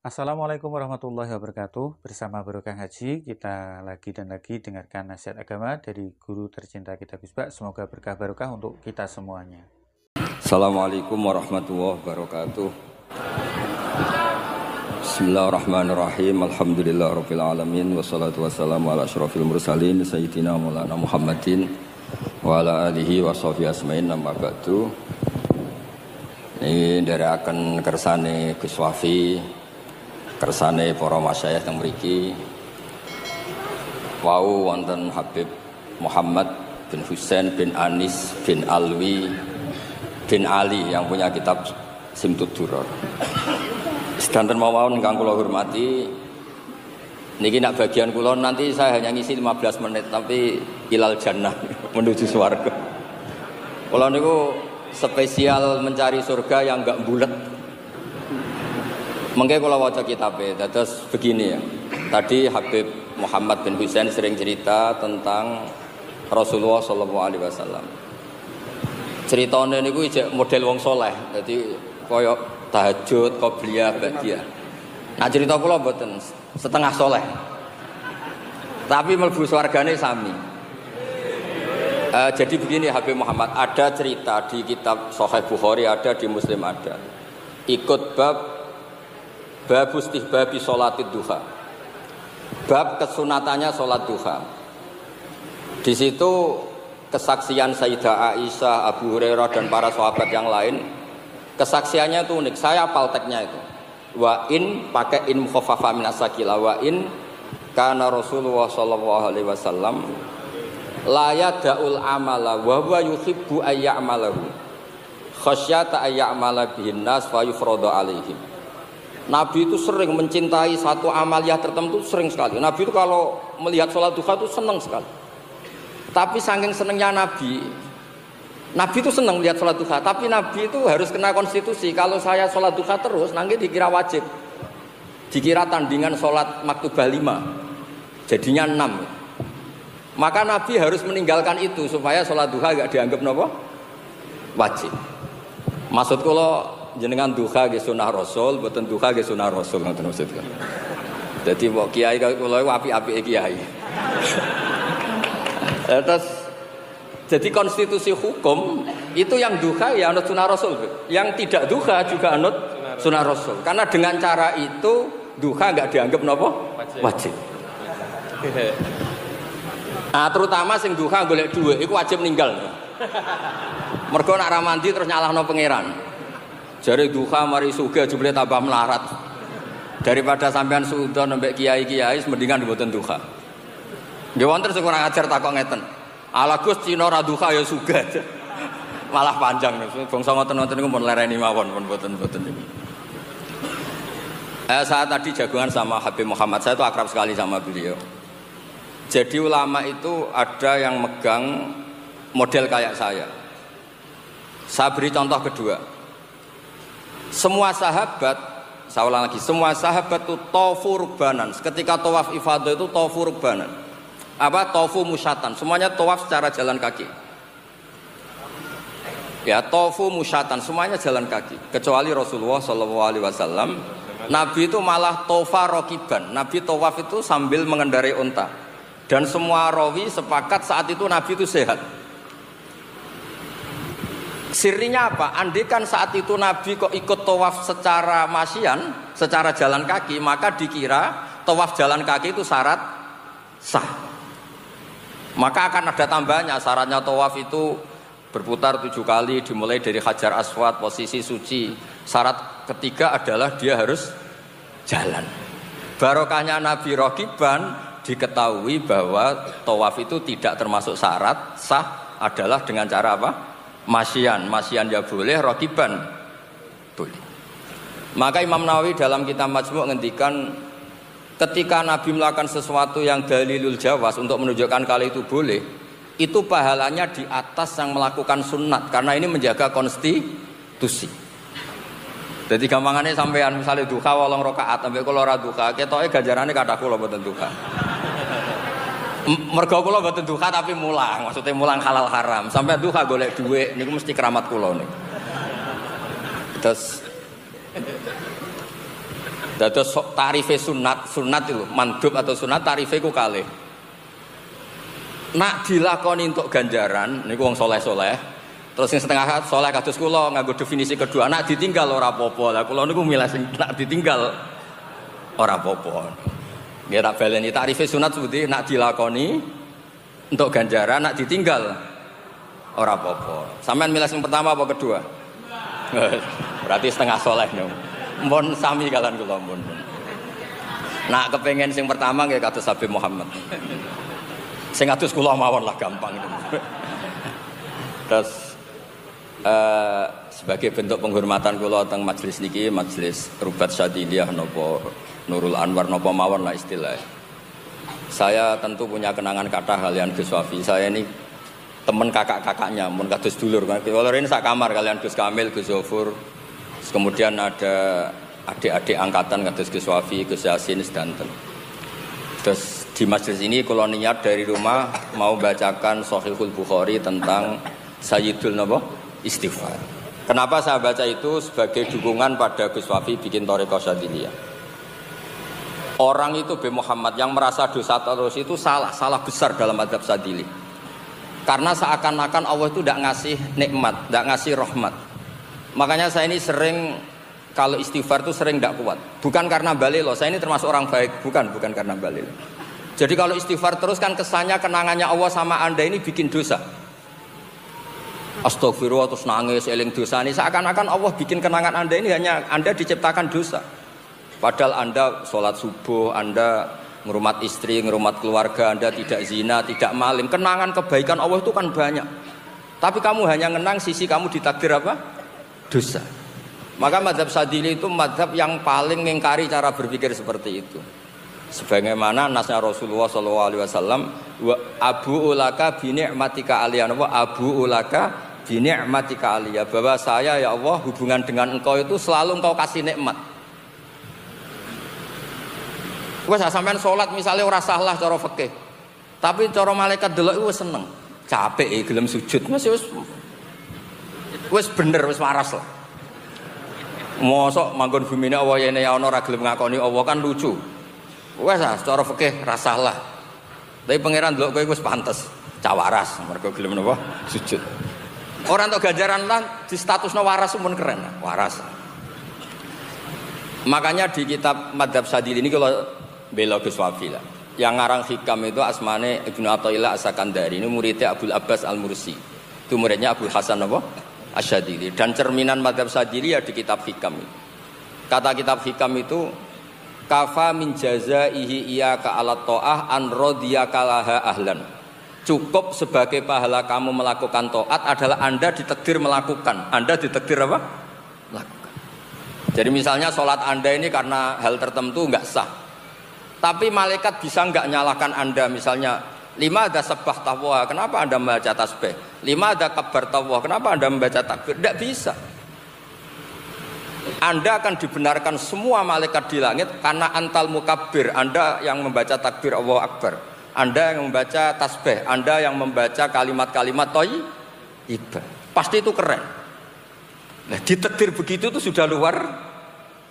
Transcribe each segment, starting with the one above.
Assalamualaikum warahmatullahi wabarakatuh. Bersama Barokah Haji, kita lagi dan lagi dengarkan nasihat agama dari guru tercinta kita Gus Bak. Semoga berkah barokah untuk kita semuanya. Assalamualaikum warahmatullahi wabarakatuh. Bismillahirrahmanirrahim. Alhamdulillahirabbil alamin wassalatu wassalamu ala asyrofil mursalin sayyidina maulana Muhammadin wa ala alihi washabihi asmain amma ba'du. Ini dari akan kersane Gus Wafi, kersane para masyayikh teng mriki. Wau wonten Habib Muhammad bin Husain bin Anis bin Alwi bin Ali yang punya kitab Simtud Duror. Sedanten mawon ingkang kula hormati, niki nak bagian kula nanti saya hanya ngisi 15 menit tapi ilal jannah menuju swarga. Kula niku spesial mencari surga yang enggak bulet. Mengke kula waca kitabe, terus begini ya. Tadi Habib Muhammad bin Husain sering cerita tentang Rasulullah sallallahu alaihi wasallam. Ceritane niku ijek model wong soleh. Dadi kaya tahajud, qobliyah, ba'diyah. Nah cerita kula mboten setengah soleh. Tapi mlebu swargane sami. Jadi begini Habib Muhammad, ada cerita di kitab Sahih Bukhari, ada di Muslim ada. Ikut bab istihbabi sholatid duha. Bab kesunatannya sholat duha. Di situ kesaksian Sayyidah Aisyah, Abu Hurairah dan para sahabat yang lain. Kesaksiannya itu unik. Saya hafal teksnya itu. Wa in pakai in mukhaffafa min asakila wa in kana Rasulullah sallallahu alaihi wasallam la yada'ul amala wa huwa yuhibbu ay ya'malahu khasyata ay ya'mala bihin nas fa yufradu alaihim. Nabi itu sering mencintai satu amaliyah tertentu, sering sekali. Nabi itu kalau melihat sholat duha itu senang sekali. Tapi saking senangnya Nabi itu senang melihat sholat duha. Tapi Nabi itu harus kena konstitusi. Kalau saya sholat duha terus, nanti dikira wajib. Dikira tandingan sholat maktubah 5. Jadinya 6. Maka Nabi harus meninggalkan itu supaya sholat duha gak dianggap nopo wajib. Maksud kula jenengan duha nggih sunah Rasul, mboten duha nggih sunah Rasul ngoten maksudnya. Dadi kok kiai kula apik-apike kiai. Terus jadi konstitusi hukum itu yang duha ya anut sunah Rasul, yang tidak duha juga anut sunah Rasul. Karena dengan cara itu duha enggak dianggap nopo wajib. Nah, terutama sing duha golek dhuwit iku wajib ninggal. Mergo nak ra mandi terus nyalahno pangeran. Jare duha mari sugih jebule tambah melarat. Daripada sampean suudon mbek kiai-kiai mendingan mboten duha. Nggih wonten sing kurang ajar takok ngeten. Ala Gus Cina ra duha ya sugih. Malah panjang niku. Bangsa ngoten-ngoten niku mun lereni mawon pun mboten niku. Saat tadi jagungan sama Habib Muhammad, saya itu akrab sekali sama beliau. Jadi ulama itu ada yang megang model kayak saya. Saya beri contoh kedua. Semua sahabat, saya ulang lagi, semua sahabat itu tofu rukbanan. Ketika tawaf ifadah itu tofu rukbanan. Apa? Tofu musyatan. Semuanya tawaf secara jalan kaki. Ya, tofu musyatan. Semuanya jalan kaki. Kecuali Rasulullah SAW. Nabi itu malah tofa rokiban. Nabi tawaf itu sambil mengendarai unta. Dan semua rawi sepakat saat itu Nabi itu sehat. Sirinya apa? Andaikan saat itu Nabi kok ikut tawaf secara masyian, secara jalan kaki, maka dikira tawaf jalan kaki itu syarat sah. Maka akan ada tambahnya, syaratnya tawaf itu berputar 7 kali, dimulai dari Hajar Aswad, posisi suci. Syarat ketiga adalah dia harus jalan. Barokahnya Nabi rokiban, diketahui bahwa tawaf itu tidak termasuk syarat sah adalah dengan cara apa? Masyian ya boleh, rokiban boleh. Maka Imam Nawawi dalam kitab Majmu' ngendikan ketika Nabi melakukan sesuatu yang dalilul jawaz untuk menunjukkan kalau itu boleh, itu pahalanya di atas yang melakukan sunat karena ini menjaga konstitusi. Jadi gampangannya sampean misalnya duha 8 rakaat sampai kula ora duha, ketoke ganjarane kathah kula mboten duha. Mergo kula mboten duha tapi mulang, maksudnya mulang halal haram. Sampai duha golek dhuwit niku mesti keramat kula niku. Terus Dados tarife sunat itu mandub atau sunat tarife ku kalih. Nak dilakoni untuk ganjaran niku wong soleh-soleh. Terus yang setengah soleh kados kula nganggo definisi kedua, nak ditinggal ora apa-apa. Lah kula niku milih sing nak ditinggal ora apa-apa. Nggih tak baleni tarife sunat seperti nak dilakoni untuk ganjaran, nak ditinggal ora apa-apa. Sampeyan milih sing pertama apa kedua? Berarti setengah soleh niku. Mun sami kalian kula mun. Nak kepengen sing pertama nggih kados Habib Muhammad. Sing kados kula mawon lah gampang itu. Terus sebagai bentuk penghormatan kula teng majelis niki, majelis Rubat Syadiliyah napa Nurul Anwar napa mawon lah istilah. Saya tentu punya kenangan kata kalian Gus Wafi. Saya ini teman kakak-kakaknya, mun kados dulur. Kalau ini sak kamar kalian Gus Kamil, Gus Zofur. Kemudian ada adik-adik angkatan kados Gus Wafi, Gus Yasin sedanten. Terus di majelis ini kalau niat dari rumah mau bacakan Sahihul Bukhari tentang Sayyidul Nabo Istighfar. Kenapa saya baca itu? Sebagai dukungan pada Gus Wafi bikin Thariqah Syadiliyah. Orang itu B. Muhammad yang merasa dosa terus itu salah besar dalam mazhab Syadili. Karena seakan-akan Allah itu tidak ngasih nikmat, tidak ngasih rahmat. Makanya saya ini sering kalau istighfar itu sering tidak kuat. Bukan karena balilo, saya ini termasuk orang baik, bukan karena balilo. Jadi kalau istighfar terus kan kesannya kenangannya Allah sama Anda ini bikin dosa. Astagfirullah terus nangis eling dosa ini seakan-akan Allah bikin kenangan Anda ini hanya Anda diciptakan dosa. Padahal Anda sholat subuh, Anda ngurmat istri, ngurmat keluarga, Anda tidak zina, tidak maling. Kenangan kebaikan Allah itu kan banyak. Tapi kamu hanya ngenang sisi kamu ditakdir apa? Dosa. Maka mazhab Syadili itu mazhab yang paling mengingkari cara berpikir seperti itu. Sebagaimana nasnya Rasulullah SAW, wa abu ulaka bi ni'matika aliyah, wa abu ulaka bi ni'matika aliyah, bahwa saya ya Allah hubungan dengan engkau itu selalu engkau kasih nikmat. Wes sampean salat misalnya ora salah cara fikih. Tapi cara malaikat delok iku seneng. Capek gelem sujud. Wis bener, wis waras lah. Mosok manggon bumine Allah yene ana ora gelem ngakoni Allah kan lucu. Wes secara fikih ra salah. Tapi pangeran delok kowe wis pantes, cah waras mergo gelem napa sujud. Ora entuk ganjaran lan di statusno waras pun keren, waras. Makanya di kitab Madzhab Syadili ini kalau bela Gus Wafi lah. Yang ngarang hikam itu asmane Ibnu Athaillah As-Sakandari, ini muridnya Abdul Abbas Al-Mursi. Itu muridnya Abdul Hasan apa? Asyadili. Dan cerminan Madzhab Syadili ya di kitab hikam. Kata kitab hikam itu kafa min jazaihi iyyaka ala ta'ah an radiyaka laha ahlan. Cukup sebagai pahala kamu melakukan taat adalah Anda ditakdir melakukan. Anda ditakdir apa? Lakukan. Jadi misalnya sholat Anda ini karena hal tertentu enggak sah. Tapi malaikat bisa enggak nyalahkan Anda misalnya lima ada sebah tawwa, kenapa Anda membaca tasbih? Lima ada kabar tawwa, kenapa Anda membaca takbir? Tidak bisa. Anda akan dibenarkan semua malaikat di langit karena antal mukabbir, Anda yang membaca takbir Allahu Akbar, Anda yang membaca tasbih, Anda yang membaca kalimat-kalimat thayyibah. Pasti itu keren. Nah, ditakdir begitu itu sudah luar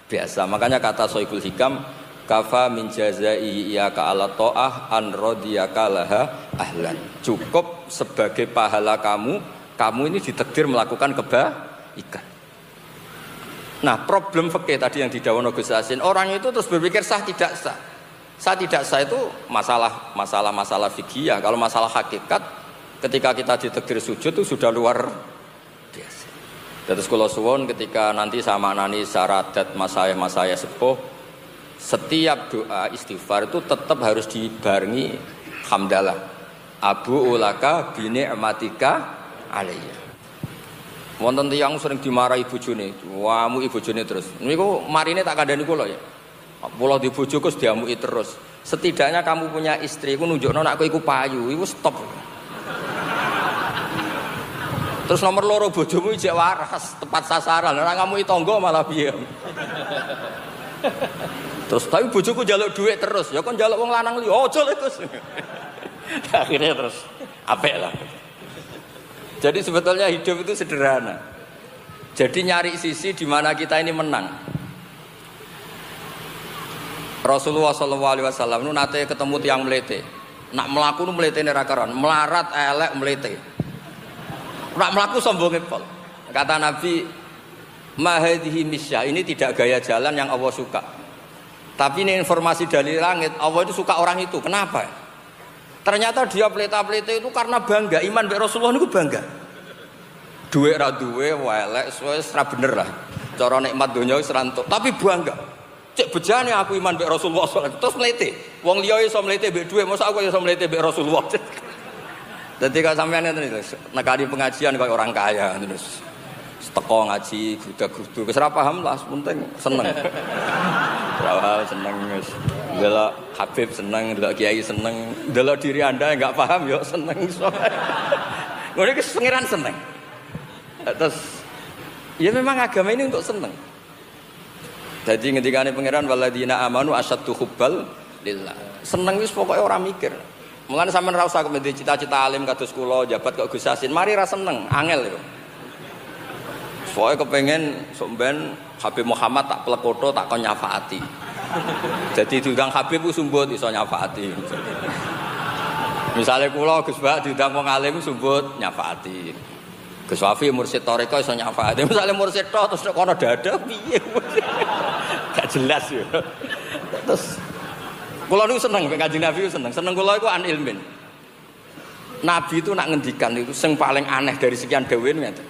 biasa. Makanya kata Sohibul Hikam, kafa min jazaihi iyyaka ala ta'ah an radiyaka laha ahlan. Cukup sebagai pahala kamu ini ditakdir melakukan kebaikan. Nah, problem fikih tadi yang didhawuhna Gus Yasin, orang itu terus berpikir sah tidak sah. Sah tidak sah itu masalah fikih ya. Kalau masalah hakikat, ketika kita ditakdir sujud itu sudah luar biasa. Terus kula suwun ketika nanti sama nani syarat masayah sepuh, setiap doa istighfar itu tetap harus dibarengi hamdalah. Abu ulaka bi ni'matika alayya. Wonten tiyang sering dimarahi bojone. Wamu bojone terus. Niku marine tak kandhani kula ya. Kula di bojoku diamuki terus. Setidaknya kamu punya istri iku nunjukno nek kowe iku payu, iku stop. Terus nomor loro bojomu ijek waras, tepat sasaran. Ora ngamuki tangga malah piye. Terus tapi bojoku njaluk dhuwit terus. Ya kon njaluk wong lanang liya. Aja lho Gus. Akhirnya terus apik lah. Jadi sebetulnya hidup itu sederhana. Jadi nyari sisi di mana kita ini menang. Rasulullah sallallahu alaihi wasallam nu nate ketemu tiang melete. Nak mlaku nu mletene ra karuan, melarat elek mlete. Nak mlaku sombonge pol. Kata Nabi, "Ma hadhihi misya." Ini tidak gaya jalan yang Allah suka. Tapi ini informasi dari langit, Allah itu suka orang itu. Kenapa? Ternyata dia pelita-pelita itu karena bangga, iman mbek Rasulullah niku bangga. Duwe ra duwe elek wis ra bener lah. Cara nikmat donya wis ra entuk, tapi bangga. Cek bejane aku iman mbek Rasulullah sallallahu alaihi wasallam. Terus mlete. Wong liya iso mlete mbek dhuwit, mosok aku iso mlete mbek Rasulullah. Dadi kok sampean ngene iki, nekani pengajian kaya orang kaya terus. Teko ngaji grudak-gruduk wis ora paham lah, penting seneng. Ora seneng wis. Delok Habib seneng, delok kiai seneng, delok diri Anda enggak paham yo seneng. Ngono iki pengiran seneng. Terus ya memang agama ini untuk seneng. Jadi ngendikane pangeran waladina amanu asyaddu hubbal lillah. Seneng wis pokoke ora mikir. Mulane sampean ora usah kok cita-cita alim kados kula jabat kok Gus Yasin. Mari ra seneng, angel lho. Pokoke kepengin sok ben Habib Muhammad tak plekoto tak kon nyafaati. Jadi diundang Habib ku sumbut iso nyafaati. Misale kula Gus Bak diundang wong alim sumbut nyafaati. Gus Wafi mursyid toreko iso nyafaati. Misale mursyid tok terus kono dadah piye. Gak jelas ya. Terus kula niku seneng mek Kanjeng Nabi seneng. Seneng kula iku an ilmin. Nabi itu nak ngendikan itu sing paling aneh dari sekian dawuhe ngeten.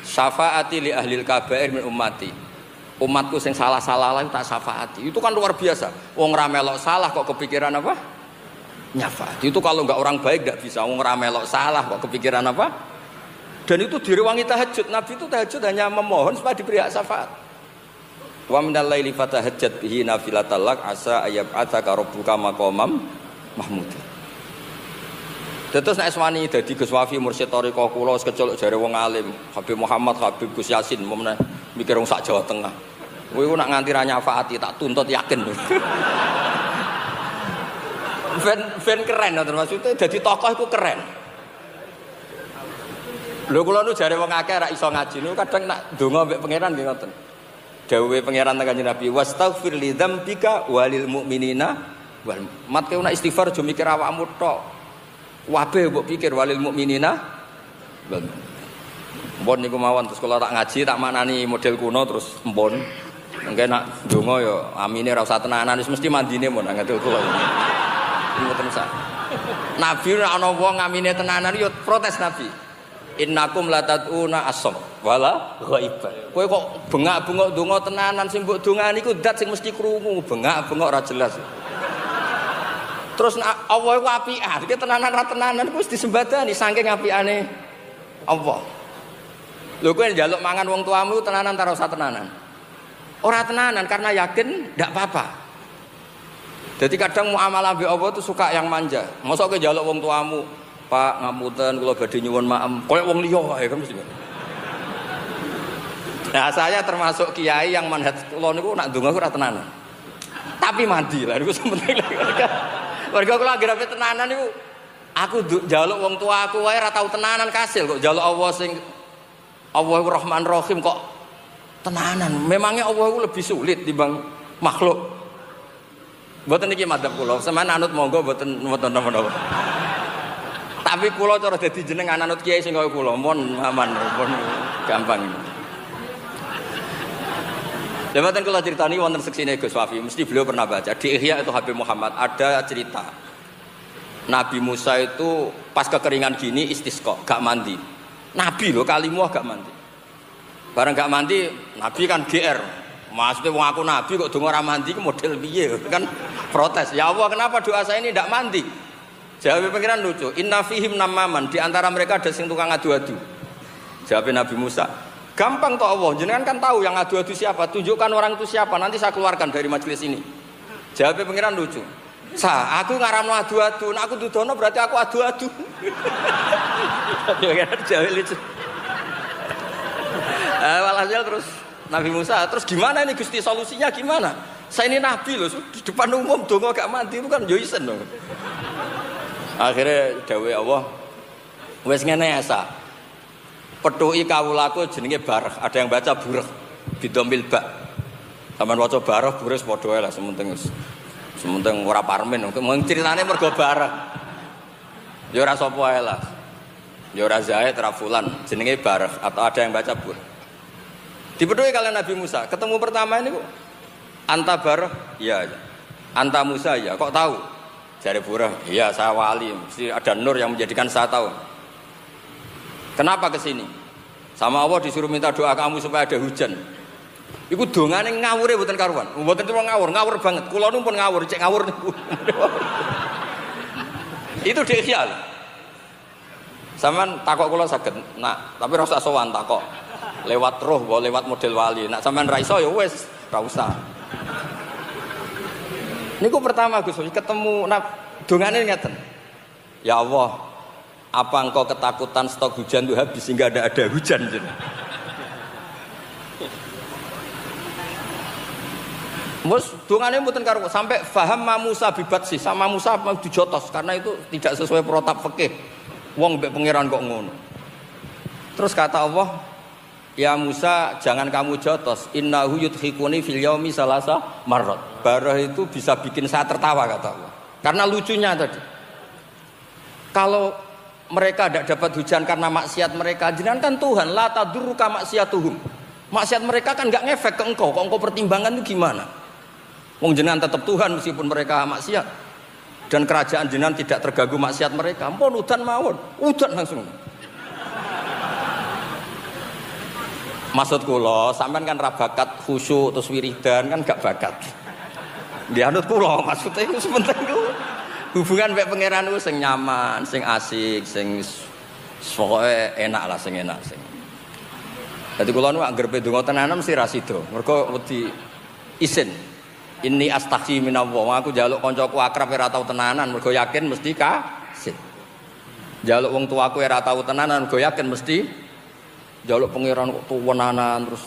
Syafaati li ahlil kabair min ummati. Umatku sing salah-salah lah tak syafaati. Itu kan luar biasa. Wong ra melok salah kok kepikiran apa? Nyafaati. Itu kalau enggak orang baik enggak bisa. Wong ra melok salah kok kepikiran apa? Dan itu direwangi tahajud. Nabi itu tahajud hanya memohon supaya diberi hak syafaat. Wa minal laili fatahajjat bihi nafilatan lak asa ayyab'atsaka rabbuka maqamam mahmud. Terus nek eswani dadi Gus Wafi mursyid thariqah kula wis keceluk jare wong alim, Habib Muhammad, Habib Gus Yasin, momene mikir wong sak Jawa Tengah. Kowe nak nganti ra nyafaati tak tuntut yakin. Ben keren to maksudnya dadi tokoh iku keren. Lho kula nu jare wong akeh ra iso ngaji niku kadang nak donga mbek pangeran nggih ngoten. Dawuhe pangeran Kanjeng Nabi wastaghfir li dzambika walil mu'minina wal mat kowe nak istighfar aja mikir awakmu tok. Wabe mbok pikir walil mukminina. Mbon niku mawon terus kula tak ngaji tak maknani model kuno terus mbon. Engke nak ndonga ya amine ora usah tenanan wis mesti mandine mon ngatul kula. Ngoten sak. Nabi nek ana wong amine tenanan ya protes Nabi. Innakum lataduna as-sam wala ghaiban. Kowe kok bengak-bengok ndonga tenanan sing mbok dongani iku zat sing mesti krungu, bengak-bengok ora jelas. Terus Allah itu apian, dia tenanan ra tenanan wis disembadani saking apiane Allah. Lho kowe njaluk mangan wong tuamu tenanan ta ora usah tenanan? Ora tenanan karena yakin ndak apa-apa. Jadi kadang muamalah mbek Allah itu suka yang manja. Mosok kowe njaluk wong tuamu, Pak ngapunten kula badhe nyuwun maaf, koyo wong liya wae kan mesti. Nah, saya termasuk kiai yang manhaj kula niku nak ndonga ora tenanan. Tapi mandi lah niku penting. Warga kula anggere tenanan niku aku njaluk wong tua aku wae ora tau tenanan kasil kok njaluk Allah sing Allahu Rahman Rahim kok tenanan. Memangnya Allah itu lebih sulit timbang makhluk. Mboten iki madzhab kula, sampeyan anut monggo mboten napa-napa. Tapi kula cara dadi jeneng anut kiai sing kaya kula, mon aman, mon gampang. Jabatan kalau ceritani wonten seksine Gus Wafi, mesti beliau pernah baca di Ihya itu Habib Muhammad ada cerita Nabi Musa itu pas kekeringan gini istisqa, gak mandi. Nabi loh kalimuah gak mandi. Barang gak mandi, Nabi kan GR. Maksudnya wong aku Nabi kok donga ora mandi model piye kan protes. Ya Allah kenapa doa saya ini tidak mandi? Jawab pengiran lucu. Inna fihim namaman, di antara mereka ada sing tukang adu-adu. Jawab Nabi Musa. Gampang toh Allah, jenengan kan tahu yang adu-adu siapa, tunjukkan orang itu siapa, nanti saya keluarkan dari majelis ini. Jawabnya pengiran lucu. Aku ngaramno adu-adu, nah aku dudono berarti aku adu-adu. Jawab lucu. Walhasil terus Nabi Musa, terus gimana ini Gusti solusinya gimana? Saya ini Nabi loh, di depan umum dongo gak mandi itu kan joisen dong. Akhirnya dawuh Allah, wes ngene asa. Petuki kawulaku jenenge barah, ada yang baca burah bidomil ba. Sampeyan waca barah burus padha wae lah sementing wis Sementing ora parmen, mung critane mergo bareng. Ya ora sapa ae lah. Ya ora Zaid, ora Fulan, jenenge bareng atau ada yang baca bur. Dipedhoi kalian Nabi Musa, ketemu pertama ini kok anta bareng? Iya. Anta Musa ya, kok tahu? Jare Burah, iya saya wali, mesti ada nur yang menjadikan saya tahu. Kenapa ke sini? Sama Allah disuruh minta doa kamu supaya ada hujan. Iku dongane ngawure mboten karuan. Mboten cuma ngawur banget. Kula nu pun ngawur, cek ngawur niku. Itu dhek khiyal. Sampeyan takok kula saged, nak, tapi ora usah sowan takok. Lewat roh, lewat model wali. Nak sampeyan ra iso ya wis, ora usah. Niku pertama Gus, ketemu dongane ngeten. Ya Allah, apa engkau ketakutan stok hujan itu habis sehingga ada hujan jenengan? Mus dongane mboten karo sampai faham Musa bibat sih sama Musa mau dijotos karena itu tidak sesuai protap fikih. Wong mbek pangeran kok ngono. Terus kata Allah, ya Musa jangan kamu jotos. Innahu yudhikuni fil yaumi salasa marrat. Barah itu bisa bikin saya tertawa kata Allah. Karena lucunya tadi. Kalau mereka tidak dapat hujan karena maksiat mereka, jenengan kan Tuhan, la tadurruka maksiatuhum. Maksiat mereka kan enggak ngefek ke engkau. Kok engkau pertimbangan itu gimana? Wong jenengan tetap Tuhan meskipun mereka maksiat. Dan kerajaan jenengan tidak terganggu maksiat mereka. Ampun udan mawon, udan langsung. Maksud kula, sampean kan ra bakat khusyuk terus wiridan kan gak bakat. Dianut kula maksudnya iku sepenting ku. Hubungan mek pangeran ku sing nyaman, sing asik, sing pokoke enak lah sing enak sing. Dadi kula nu anggere ndonga tenanan mesti ra sida. Mergo wedi isin. Ini astaghfi minallah. Aku njaluk kancaku akrab ora tau tenanan, mergo yakin mesti kasil. Njaluk wong tuaku ora tau tenanan, mergo yakin mesti njaluk pangeran kok tuwenanan terus.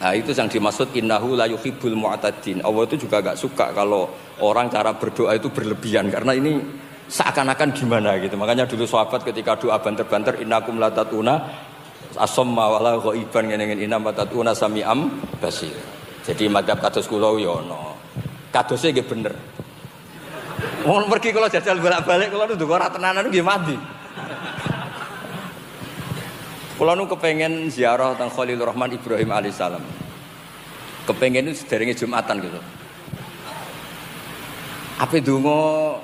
Nah, itu yang dimaksud innahu la yuhibbul mu'tadin. Allah itu juga enggak suka kalau orang cara berdoa itu berlebihan karena ini seakan-akan gimana gitu. Makanya dulu sahabat ketika doa banter-banter innakum latatuna asamma wala ghaiban ngene-ngene inna matatuna sami'am basir. Jadi madzhab kados kula yo ono. Kadose nggih bener. Wong pergi kula jajal bolak-balik kula nduk ora tenanan nggih mandi. Kula nu kepengin ziarah teng Khalilur Rahman Ibrahim alaihissalam. Kepengin itu sederenge Jumatan gitu. Ape donga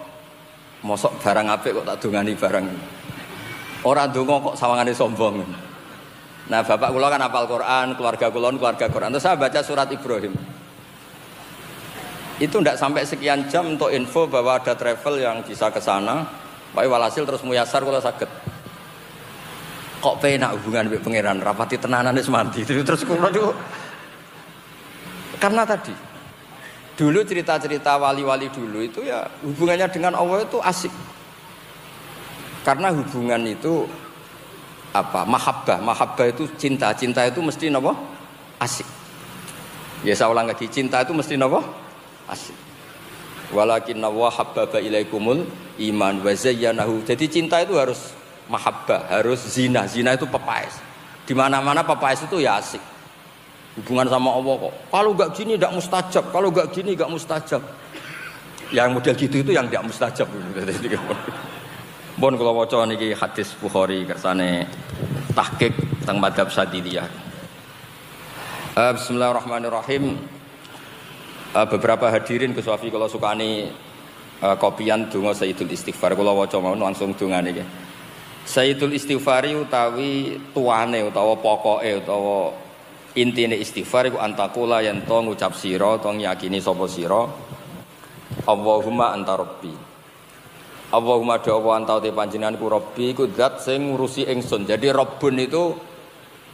mosok barang apik kok tak dongani barang. Ora donga kok sawangane sombong. Nah, bapak kula kan hafal Quran, keluarga kula keluarga Quran. Terus saya baca surat Ibrahim. Itu tidak sampai sekian jam untuk info bahwa ada travel yang bisa ke sana. Pak walhasil terus muyasar kula saged. Kok penak hubungan mbek pangeran rapati tenanan wis mati. Terus kula niku karena tadi dulu cerita-cerita wali-wali dulu itu ya hubungannya dengan Allah itu asik. Karena hubungan itu apa? Mahabbah itu cinta itu mesti napa? Asik. Ya saya ulang lagi, cinta itu mesti napa? Asik. Walakinna wa habbaba ilaikumul iman wa zayyanahu. Jadi cinta itu harus mahabbah, harus zina. Zina itu pepaes. Di mana-mana pepaes itu ya asik. Hubungan sama Allah kok. Kalau enggak gini enggak mustajab, kalau enggak gini enggak mustajab. Yang model gitu itu yang enggak mustajab. Bon kula waca niki hadis Bukhari kersane tahqiq tentang madzhab Sadiliyah. Bismillahirrahmanirrahim. Beberapa hadirin Gus Wafi kalau sukani kopian donga Sayyidul Istighfar kula waca mawon langsung dongane iki. Sayyidul Istighfari utawi tuane utawa pokoke utawa intine istighfar iku antakula yen to ngucap sira to yakini sapa sira Allahumma anta rabbi. Allahumma doa antau te panjenengan ku Rabbi ku zat sing ngurusi ingsun. Jadi Rabbun itu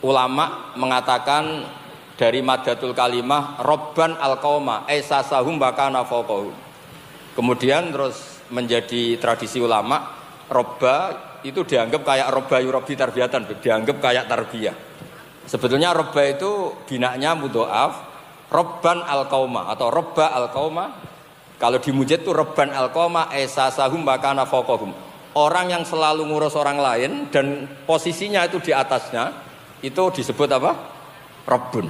ulama mengatakan dari madatul kalimah Rabban al-qauma aisasahum bakana faqahu. Kemudian terus menjadi tradisi ulama Robba itu dianggap kayak Robba yurabbi tarbiyatan, dianggap kayak tarbiyah. Sebetulnya Robba itu binaknya mudhoaf Rabban al-qauma atau Robba al-qauma. Kalau di mujid itu Rabban al-qauma esasahum bakana faqahum. Orang yang selalu ngurus orang lain dan posisinya itu di atasnya itu disebut apa? Rabbun.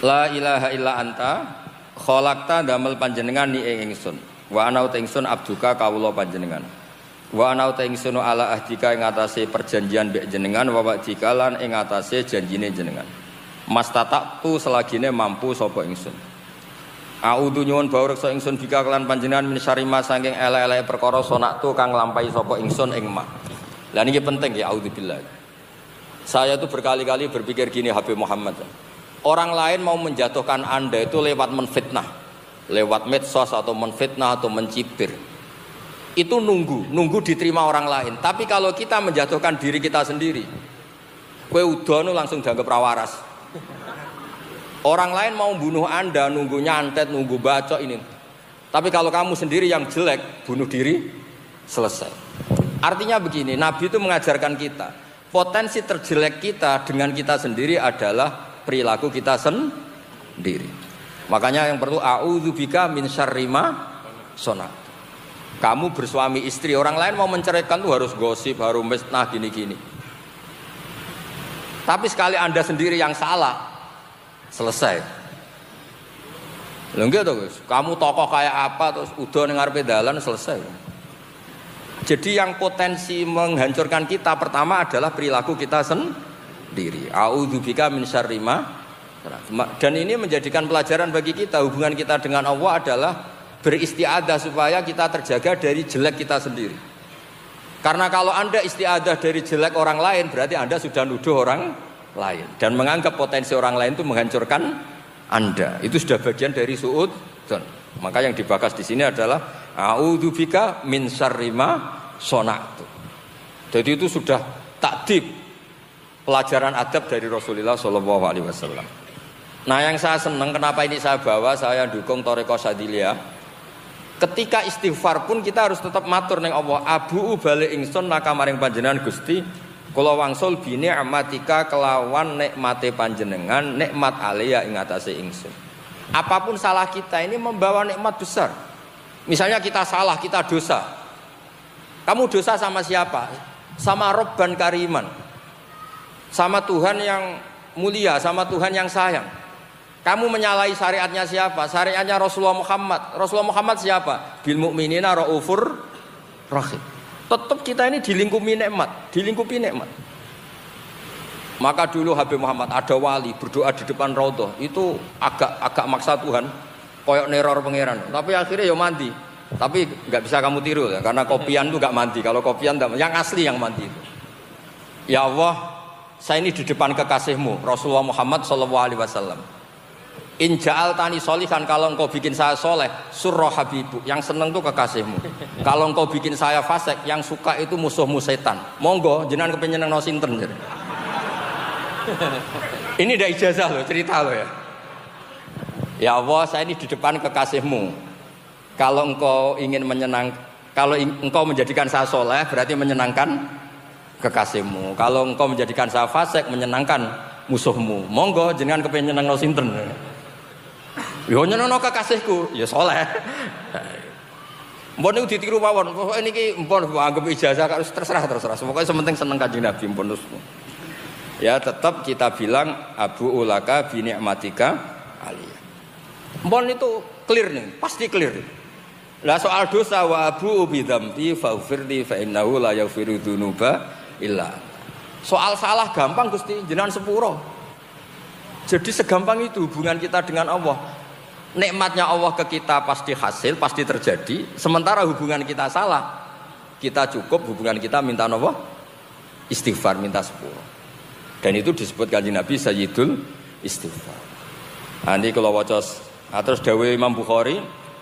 La ilaha illa anta khalaqta damel panjenengan ni ing ingsun wa ana uta ingsun abduka kawula panjenengan wa ana uta ingsun ala ahdika ing atase perjanjian mbek jenengan wa wa'dika lan ing atase janjine jenengan mastata'tu selagine mampu sapa ingsun a'udzu nyuwun bawreksa ingsun bika kelan panjenengan min syarri ma saking elek-eleke perkara sonaktu kang nglampahi sapa ingsun ing ma. Lah niki penting ya auzubillah. Saya tuh berkali-kali berpikir gini Habib Muhammad. Orang lain mau menjatuhkan Anda itu lewat menfitnah, lewat medsos atau menfitnah atau mencibir. Itu nunggu diterima orang lain. Tapi kalau kita menjatuhkan diri kita sendiri, kowe udono langsung dianggap rawaras. Orang lain mau bunuh Anda, nunggu nyantet, nunggu bacok ini. Tapi kalau kamu sendiri yang jelek, bunuh diri, selesai. Artinya begini, Nabi itu mengajarkan kita, potensi terjelek kita dengan kita sendiri adalah perilaku kita sendiri. Makanya yang perlu a'udzubika min syarri ma sonat. Kamu bersuami istri, orang lain mau menceraikan tuh harus gosip, harus mesnah gini-gini. Tapi sekali Anda sendiri yang salah, selesai. Lho nggih to, Gus. Kamu tokoh kayak apa terus udah ning ngarepe dalan selesai. Jadi yang potensi menghancurkan kita pertama adalah perilaku kita sendiri. A'udzubika min syarri ma. Dan ini menjadikan pelajaran bagi kita. Hubungan kita dengan Allah adalah beristiadah supaya kita terjaga dari jelek kita sendiri. Karena kalau Anda istiadah dari jelek orang lain, berarti Anda sudah nuduh orang lain dan menganggap potensi orang lain itu menghancurkan Anda. Itu sudah bagian dari suudzon. Maka yang dibahas di sini adalah a'udzubika min syarri ma sona'tu. Jadi itu sudah takdib, pelajaran adab dari Rasulullah SAW. Nah yang saya senang, kenapa ini saya bawa, saya dukung Thariqah Syadziliyah. Ketika istighfar pun kita harus tetap matur ning Allah. Abu balik ingsun naka maring panjenengan Gusti, kula wangsul bi ni'matika kelawan nikmate panjenengan, nikmat alaiya ing atase ingsun. Apapun salah kita ini membawa nikmat besar. Misalnya kita salah, kita dosa. Kamu dosa sama siapa? Sama Robban Kariman, sama Tuhan yang mulia, sama Tuhan yang sayang. Kamu menyalahi syariatnya siapa? Syariatnya Rasulullah Muhammad. Rasulullah Muhammad siapa? Bil mu'minina raufur rahim. Tetap kita ini dilingkupi nikmat. Maka dulu Habib Muhammad ada wali berdoa di depan raudhah, itu agak maksa Tuhan, koyok neror pangeran. Tapi akhirnya ya mandi. Tapi nggak bisa kamu tiru ya, karena kopian itu nggak mandi. Kalau kopian yang asli yang mandi itu. Ya Allah, saya ini di depan kekasihmu Rasulullah Muhammad SAW. In ja'altani sholihan, kalau engkau bikin saya soleh, surra habibu, yang seneng tuh kekasihmu. Kalau engkau bikin saya fasik, yang suka itu musuhmu setan. Monggo jenengan kepengin nang sinten. Ini udah ijazah loh, cerita loh ya. Ya Allah, saya ini di depan kekasihmu. Kalau engkau ingin kalau engkau menjadikan saya soleh, berarti menyenangkan kekasihmu. Kalau engkau menjadikan saya fasik, menyenangkan musuhmu. Monggo jenengan kepengin nyenengno sinten. Yo nyenengno kekasihku, ya soleh. Mbon niku ditiru mawon. Pokoke niki mpun anggap ijazah terserah. Pokoke sementing seneng Kanjeng Nabi mpun. Ya tetap kita bilang Abu ulaka bi ni'matika aliyah. Mpun itu clear nih, pasti clear. Lah soal dosa wa abu bi dzambi faghfirli fa innahu la yaghfiru dzunuba illa. Soal salah gampang Gusti, jenengan sepuro. Jadi segampang itu hubungan kita dengan Allah. Nikmatnya Allah ke kita pasti hasil, pasti terjadi. Sementara hubungan kita salah, kita cukup hubungan kita minta apa? Istighfar, minta sepuro. Dan itu disebut Kanjeng Nabi Sayyidul Istighfar. Nanti kalau waca terus dawuh Imam Bukhari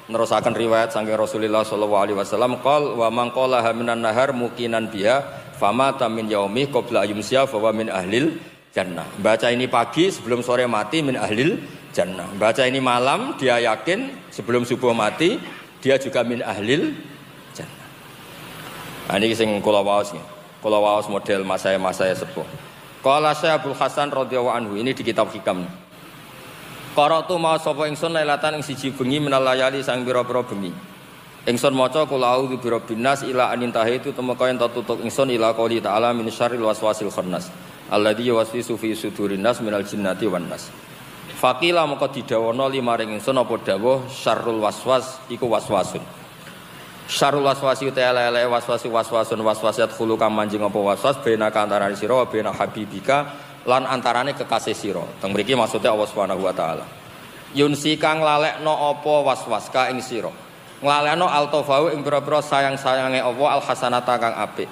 nerusaken riwayat saking Rasulullah SAW, qol wa man qala minan nahar muqinan biha famata min yaumi qabla yumsiya fa min ahlil jannah. Baca ini pagi sebelum sore mati min ahlil jannah. Baca ini malam dia yakin sebelum subuh mati dia juga min ahlil jannah. Nah, ini sing kula waos nggih. Kula waos model mas saya sepuh. Qala Syekh Abdul Hasan radhiyallahu anhu, ini di kitab Hikam. Qara'tu ma sapa ingsun lailatan ing siji bengi minal layali sang pira-pira bengi. Ingsun maca qul a'udzu birabbin nas ila anintahi itu temeka yen tutuk ingsun ila qouli ta'ala min syarril waswasil khannas alladzi yuwaswisu fi sudurin nas minal jinnati wan nas. Faqila moko didawono limaring ingsun apa dawuh syarrul waswas iku waswasun. Syarrul waswasi ta'ala waswasun waswasat khulu kang manjing apa waswas bena antarané sira wa bena habibika lan antarane kekasih sira. Teng mriki maksudnya Allah Subhanahu wa taala. Yunsi kang lalekno apa waswas ka ing sira. Nglalekno altofau ing pira-pira sayang-sayange apa alhasanata kang apik.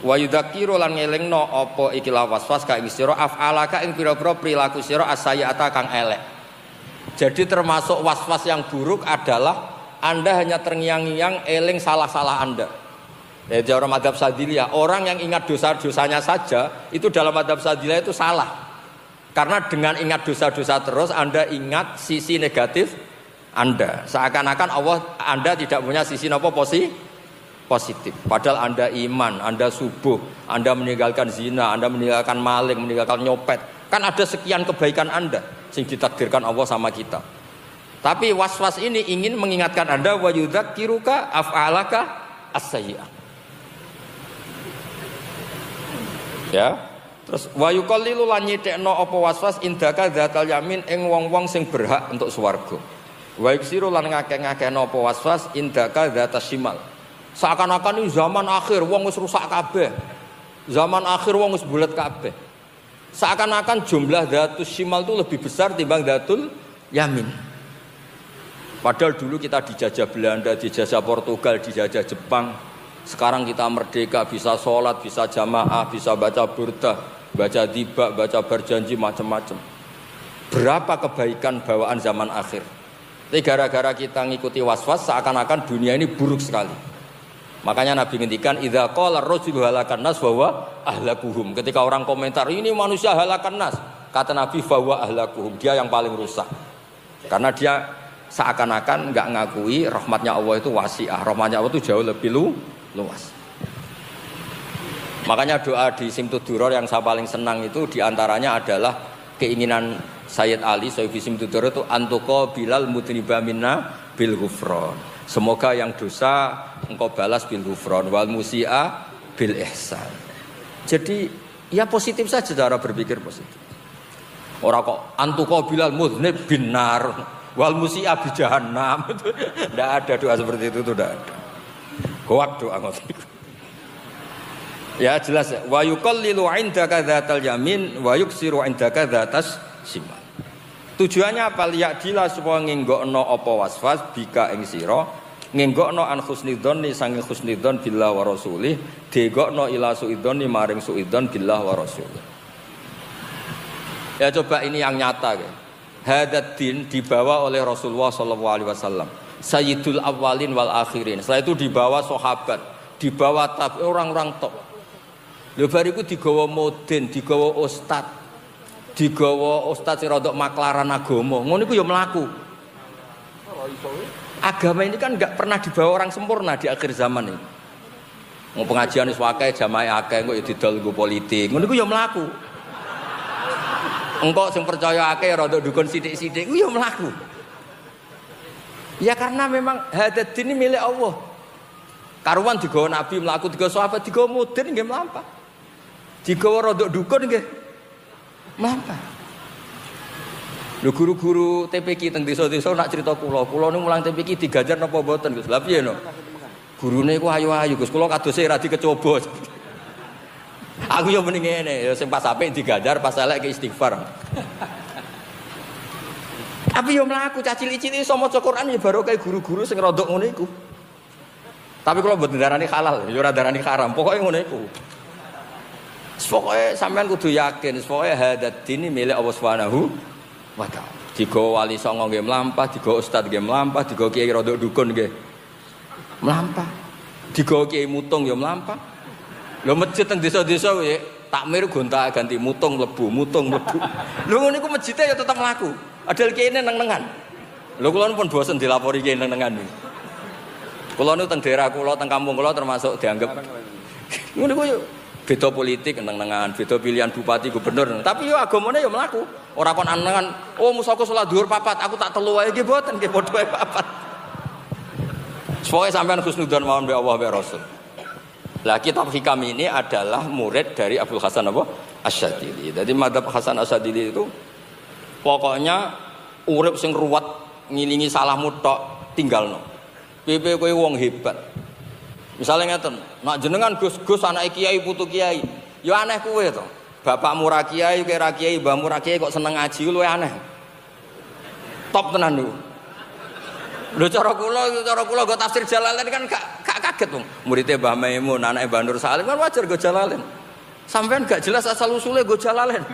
Wa yudzakiru lan ngelingno apa ikilah waswas ka ing sira af'alaka ing pira-pira perilaku sira asayata kang elek. Jadi termasuk waswas yang buruk adalah Anda hanya terngiang-ngiang eling salah-salah Anda. Jadi orang madhab Sadiliyah, orang yang ingat dosa-dosanya saja itu dalam madhab Sadiliyah itu salah. Karena dengan ingat dosa-dosa terus Anda ingat sisi negatif Anda. Seakan-akan Anda tidak punya sisi apa positif. Padahal Anda iman, Anda subuh, Anda meninggalkan zina, Anda meninggalkan maling, meninggalkan nyopet. Kan ada sekian kebaikan Anda yang ditakdirkan Allah sama kita. Tapi waswas ini ingin mengingatkan Anda wa yudzakiruka af'alaka as-sayyi'ah. Ya. Terus wa yuqallilu lan nyithikno apa waswas indaka dzatal yamin ing wong-wong sing berhak untuk swarga. Wa yuksiru lan ngakeh-ngakehno apa waswas indaka dzatas shimal. Seakan-akan ini zaman akhir wong wis rusak kabeh. Zaman akhir wong wis bulet kabeh. Seakan-akan jumlah dzatus shimal itu lebih besar timbang dzatul yamin. Padahal dulu kita dijajah Belanda, dijajah Portugal, dijajah Jepang. Sekarang kita merdeka, bisa sholat, bisa jamaah, bisa baca burdah, baca tiba, baca berjanji, macam-macam. Berapa kebaikan bawaan zaman akhir. Tapi gara-gara kita ngikuti waswas, seakan-akan dunia ini buruk sekali. Makanya Nabi ngendikan, idza qala ar-rajulu halakan nas wa huwa ahlakuhum. Ketika orang komentar, ini manusia halakan nas. Kata Nabi, fa huwa ahlakuhum. Dia yang paling rusak. Karena dia seakan-akan enggak ngakui rahmatnya Allah itu wasi'ah. Rahmatnya Allah itu jauh lebih luas. Makanya doa di Simtud Duror yang saya paling senang itu diantaranya adalah keinginan Sayyid Ali Sohibi Simtud Duror itu antuqa bilal mudniba minna bil ghufran. Semoga yang dosa engkau balas bil ghufran wal musi'a bil ihsan. Jadi ya positif saja cara berpikir positif. Orang kok antuqa bilal mudnib bin nar wal musi'a bi jahannam. Tidak ada doa seperti itu, tidak ada. Hoak doa ngoten. Ya jelas ya. Wa yuqallilu 'indaka dzatal yamin wa yuksiru 'indaka dzatas shimal. Tujuannya apa? Liyadila supaya ngenggokno apa waswas bika ing sira, ngenggokno an husnidzonni sanging husnidzon billah wa rasulih, degokno ila suidzonni maring suidzon billah wa rasulih. Ya coba ini yang nyata ya. Hadaddin dibawa oleh Rasulullah SAW, Sayyidul Awwalin wal Akhirin. Setelah itu dibawa sahabat, dibawa orang-orang top. Lha bariku digawa mudin, digawa ustad, digawa ustad sing rodok maklaran agama. Ngono iku ya mlaku. Agama ini kan enggak pernah dibawa orang sempurna di akhir zaman ini. Mau pengajian wis akeh, jamaah akeh kok ya didol nggo politik. Ngono iku ya mlaku. Engkau sing percaya akeh rada dukun sithik-sithik ku ya mlaku. Ya karena memang hadat ini milik Allah. Karuan digawa Nabi mlaku, digawa sahabat, digawa mudin nggih mlampah. Digawa rada dukun nggih mlampah. Lho guru-guru TPQ teng desa-desa nak cerita kula niku mulang TPQ digajar napa mboten Gus? Lah piye no? Gurune iku ayu-ayu Gus, kula kadose ra dikecoba. Aku yo mending ngene, yo sing pas apik digajar, pas elek ke istighfar. Tapi yo mlaku cah cilik-cilik iso maca Quran ya baru kayak guru-guru sing rodok ngono iku. Tapi kalau mboten darani halal, yo ora darani haram, pokoke ngono iku. Pokoke sampean kudu yakin, pokoke hadat ini milik Allah Subhanahu wa taala. Digawa wali songo nggih mlampah, digawa ustaz nggih mlampah, digawa kiai rodok dukun nggih mlampah. Digawa kiai mutung yo mlampah. Lho masjid teng desa-desa kowe takmir gonta-ganti mutung mlebu. Lho ngono iku masjide ya tetep mlaku. Padahal kene neng-nengan. Lho kula pun bosen dilapori kene neng-nengan. Kula niku teng daerah kula, teng kampung kula termasuk dianggap ngono iku yo beda politik neng-nengan, beda pilihan bupati gubernur. Tapi yo agamane yo mlaku. Ora kon anengan, oh musaku salat dhuwur papat, aku tak telu wae nggih mboten nggih padha wae papat. Pokoke sampean husnudzon mawon be Allah be Rasul. Lah kitab hikam ini adalah murid dari Abdul Hasan Asyadzili. Jadi madhab Hasan Asyadzili itu Pokoknya urip sing ruwet ngilingi salahmu tok tinggalno. Piye kowe wong hebat. Misalnya ngeten, nak jenengan Gus anak kiai putu kiai, ya aneh kowe to. Bapakmu ra kiai, kowe ra kiai, mbahmu ra kiai kok seneng ngaji luwe aneh. Top tenan niku. Lho cara kula go tafsir Jalalain kan gak kaget wong. Muridé Mbah Maimun, anake Mbah Nur Salim kan wajar go Jalalain. Sampean gak jelas asal usule go Jalalain.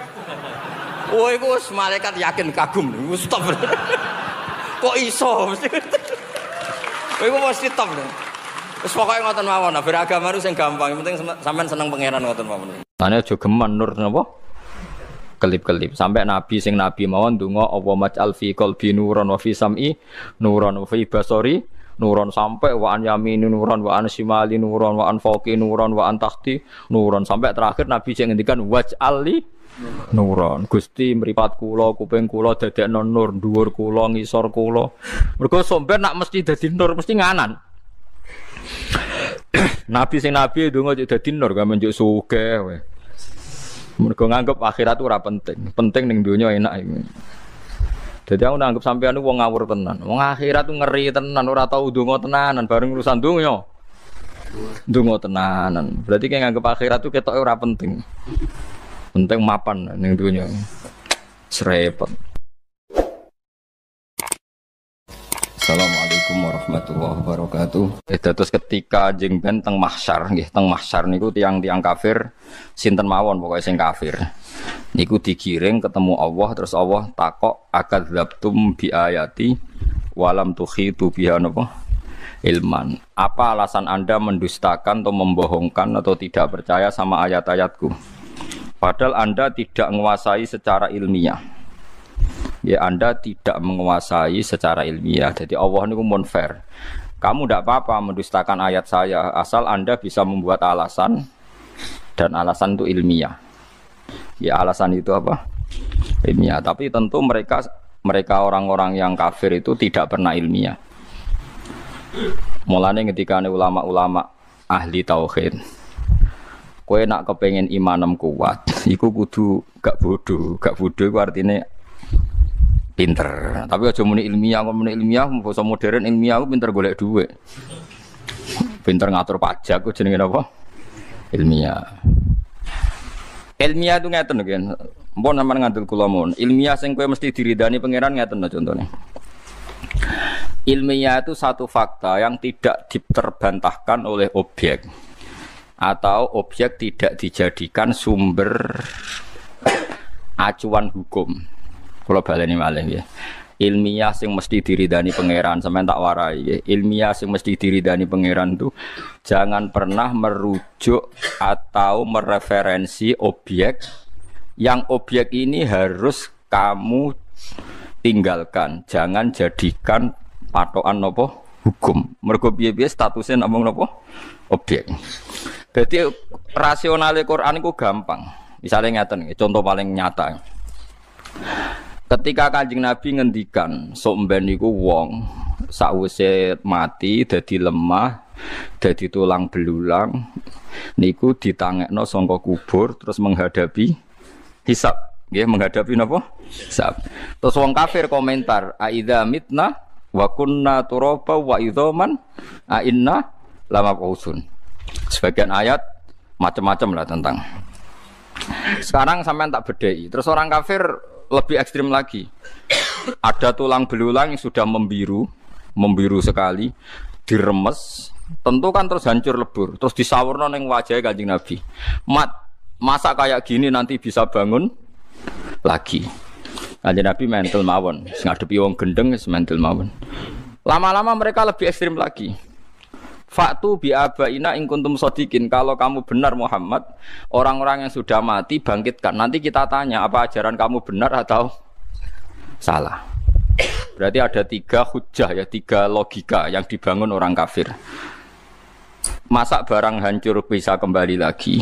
Oh iku wis malaikat yakin kagum niku stop. Kok iso mesti. Iku mesti top lho. Wis pokoke ngoten mawon, beragama itu sing gampang, yang penting sampean seneng pangeran ngoten mawon. Tane aja geman nur napa? Kelip-kelip sampai nabi sing nabi mawon donga apa maj'al fi qalbi nuron wa fi sam'i nuron wa fi basari nuron sampai wa an yamini nuron wa an shimali nuron wa an fawqi nuron wa an tahti nuron sampai terakhir nabi sing ngendikan waj'ali nuron Gusti mripat kula kuping kula dadekno nur dhuwur kula ngisor kula mergo somben nak mesti dadi nur mesti nganan. Nabi sing nabi donga dadi nur gak menjuk sugih wae. Mergo nganggep akhirat ora penting. Penting ning donya enak iki. Dadi aku nganggep sampeyan wong ngawur tenan. Wong akhirat ku ngeri tenan, ora tau ndonga tenanan bareng urusan donya. Ndonga tenanan. Berarti ki nganggep akhirat ku ketoke ora penting. Penting mapan ning donya. Srepet. Assalamualaikum warahmatullahi wabarakatuh. Terus ketika jeng ben teng mahsyar nggih, teng mahsyar niku tiang-tiang kafir sinten mawon pokoke sing kafir. Niku digiring ketemu Allah terus Allah takok akadzabtum bi ayati walam tukhitu biha napa ilman. Apa alasan Anda mendustakan atau membohongkan atau tidak percaya sama ayat-ayatku? Padahal Anda tidak menguasai secara ilmiah. Ya Anda tidak menguasai secara ilmiah. Jadi Allah niku mun fair. Kamu tidak apa-apa mendustakan ayat saya asal Anda bisa membuat alasan dan alasan itu ilmiah. Ya alasan itu apa? Ilmiah. Tapi tentu mereka orang-orang yang kafir itu tidak pernah ilmiah. Mulane ketika ulama-ulama ahli tauhid, kowe nak kepengen imanem kuat, iku kudu gak bodoh. Gak bodoh iku artine pinter, tapi aja muni ilmiah, bahasa modern ilmiah aku pinter golek duit, pinter ngatur pajak, aku jenenge apa? Ilmiah. Ilmiah itu ngeten kan, mpun sampean ngandel kula mon. Ilmiah sing kowe mesti diridani pangeran ngeten contohnya. Ilmiah itu satu fakta yang tidak diterbantahkan oleh objek atau objek tidak dijadikan sumber acuan hukum. Kalau baleni malih ya. Ilmiah sing mesti diridani pangeran sampean tak warai ya. Ilmiah sing mesti diridani pangeran itu jangan pernah merujuk atau mereferensi objek yang objek ini harus kamu tinggalkan. Jangan jadikan patokan nopo hukum. Mergo piye-piye statusnya namung nopo objek. Jadi rasionale Quran itu gampang. Misalnya ngeten contoh paling nyata. Ketika Kanjeng Nabi ngendikan sok mben niku wong sakwise mati dadi lemah, dadi tulang belulang niku ditangekno saka kubur terus menghadapi hisab. Nggih, menghadapi napa? Hisab. Terus wong kafir komentar, "Aidza mitna wa kunna turaba wa idzaman a inna lamab'utsun." Sebagian ayat macam-macam lah tentang. Sekarang sampean tak bedheki. Terus orang kafir lebih ekstrim lagi. Ada tulang belulang yang sudah membiru sekali, diremes, tentu kan terus hancur lebur, terus disawurno ning wajah Kanjeng Nabi. Masa kayak gini nanti bisa bangun lagi. Kanjeng Nabi mental mawon, ngadepi wong gendeng wis mental mawon. Lama-lama mereka lebih ekstrim lagi. Faktu bi abaina in kuntum shadiqin, kalau kamu benar Muhammad, orang-orang yang sudah mati bangkitkan. Nanti kita tanya apa ajaran kamu benar atau salah. Berarti ada 3 hujjah ya, 3 logika yang dibangun orang kafir. Masa barang hancur bisa kembali lagi.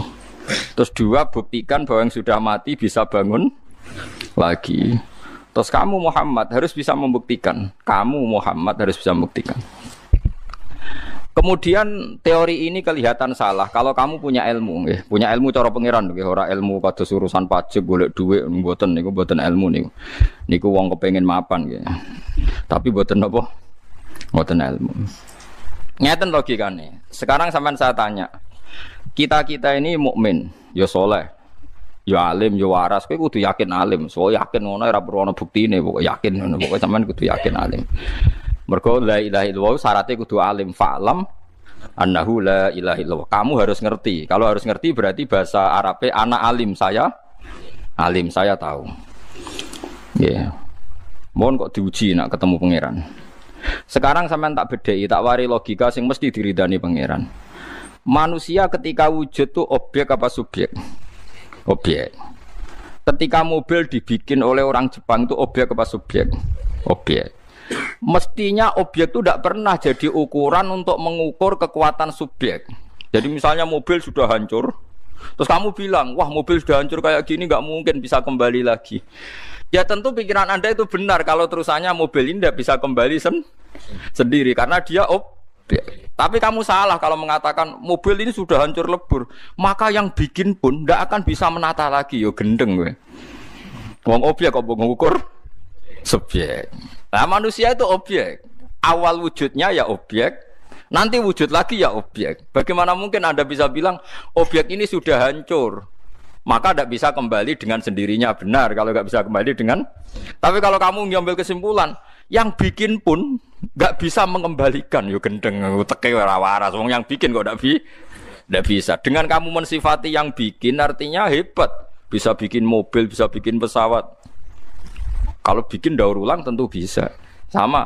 Terus 2, buktikan bahwa yang sudah mati bisa bangun lagi. Terus kamu Muhammad harus bisa membuktikan. Kamu Muhammad harus bisa membuktikan. Kemudian teori ini kelihatan salah kalau kamu punya ilmu, punya ilmu cara pangeran, ora ilmu kados urusan pajak golek duit mboten niku mboten ilmu niku. Niku wong kepengin mapan nggih. Tapi mboten napa? Mboten ilmu. Ngeten logikane. Sekarang sampean saya tanya. Kita ini mukmin, ya saleh, ya alim, ya waras. Kowe kudu yakin alim. So yakin ngono ora perlu ana buktine, pokoke yakin ngono. Pokoke sampean kudu yakin alim. Mergo la ilaha illallah syaratnya kudu alim fa'lam annahu la ilaha illallah. Kamu harus ngerti. Kalau harus ngerti berarti bahasa Arabnya ana alim, saya tahu. Ya. Yeah. Mohon kok diuji nak ketemu pangeran. Sekarang sampean tak bedheki, tak wari logika sing mesti diridani pangeran. Manusia ketika wujud tuh objek apa subjek? Objek. Ketika mobil dibikin oleh orang Jepang itu objek apa subjek? Objek. Mestinya objek itu tidak pernah jadi ukuran untuk mengukur kekuatan subjek. Jadi misalnya mobil sudah hancur, terus kamu bilang, wah mobil sudah hancur kayak gini nggak mungkin bisa kembali lagi. Ya tentu pikiran Anda itu benar kalau terusannya mobil ini tidak bisa kembali sendiri karena dia objek. Tapi kamu salah kalau mengatakan mobil ini sudah hancur lebur, maka yang bikin pun tidak akan bisa menata lagi. Yo gendeng gue. Wong objek kok mengukur subjek. Nah manusia itu objek. Awal wujudnya ya objek, nanti wujud lagi ya objek. Bagaimana mungkin Anda bisa bilang objek ini sudah hancur, maka tidak bisa kembali dengan sendirinya. Benar kalau nggak bisa kembali dengan. Tapi kalau kamu ngambil kesimpulan, yang bikin pun nggak bisa mengembalikan, yo gendeng, teke waras. Wong yang bikin kok tidak bisa. Dengan kamu mensifati yang bikin, artinya hebat. Bisa bikin mobil, bisa bikin pesawat. Kalau bikin daur ulang tentu bisa. Sama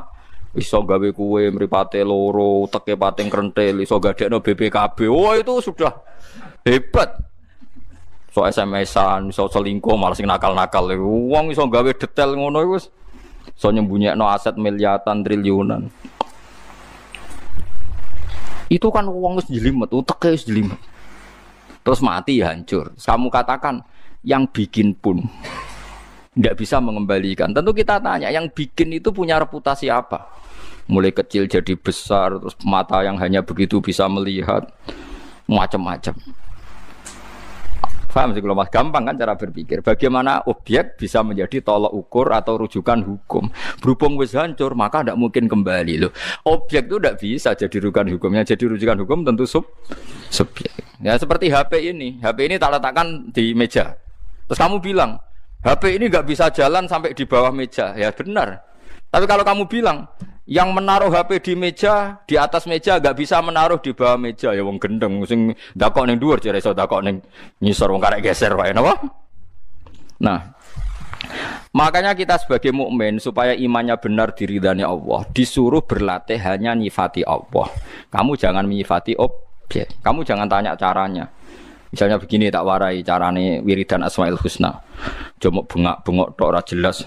iso gawe kue mripate loro, teke pating krentel, iso gadekno BPKB. Oh itu sudah hebat. So SMS-an, iso selingkuh malah sing nakal-nakal. Wong iso gawe detail ngono iku wis iso nyembunyiakno aset miliaran triliunan. Itu kan wong wis jelimet, uteke wis jelimet. Terus mati hancur. Kamu katakan yang bikin pun tidak bisa mengembalikan. Tentu kita tanya, yang bikin itu punya reputasi apa? Mulai kecil jadi besar, terus mata yang hanya begitu bisa melihat, macam-macam. Paham sih kalau mas? Gampang kan cara berpikir. Bagaimana objek bisa menjadi tolok ukur atau rujukan hukum? Berhubung wis hancur, maka tidak mungkin kembali loh. Objek itu tidak bisa jadi rujukan hukumnya. Jadi rujukan hukum tentu subjek. Ya seperti HP ini. HP ini tak letakkan di meja. Terus kamu bilang, HP ini nggak bisa jalan sampai di bawah meja, ya benar. Tapi kalau kamu bilang yang menaruh HP di meja, di atas meja nggak bisa menaruh di bawah meja, ya wong gendeng, sing dakok neng dhuwur jare iso dakok neng ngisor wong karek geser wae napa? Nah, makanya kita sebagai mukmin supaya imannya benar diridani Allah, disuruh berlatih hanya nyifati Allah. Kamu jangan menyifati objek, kamu jangan tanya caranya. Misalnya begini tak warai carane wiridan Asmaul Husna. Cuma bengak-bengok tok ora jelas.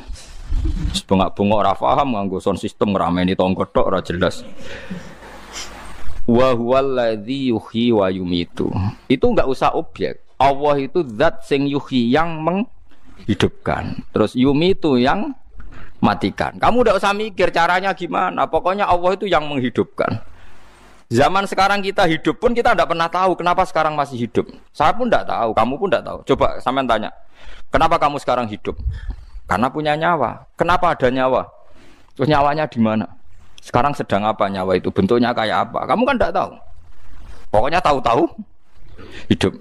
Bengak-bengok ora paham nganggo sound system ngrameni tangga tok ora jelas. Wa huwal ladzi yuhyi wa yumitu. Itu enggak usah objek. Allah itu zat sing yuhyi yang menghidupkan. Terus yumitu yang matikan. Kamu enggak usah mikir caranya gimana. Pokoknya Allah itu yang menghidupkan. Zaman sekarang kita hidup pun kita tidak pernah tahu kenapa sekarang masih hidup. Saya pun tidak tahu, kamu pun tidak tahu. Coba sampean tanya, kenapa kamu sekarang hidup? Karena punya nyawa. Kenapa ada nyawa? Terus nyawanya di mana? Sekarang sedang apa nyawa itu? Bentuknya kayak apa? Kamu kan tidak tahu. Pokoknya tahu-tahu hidup.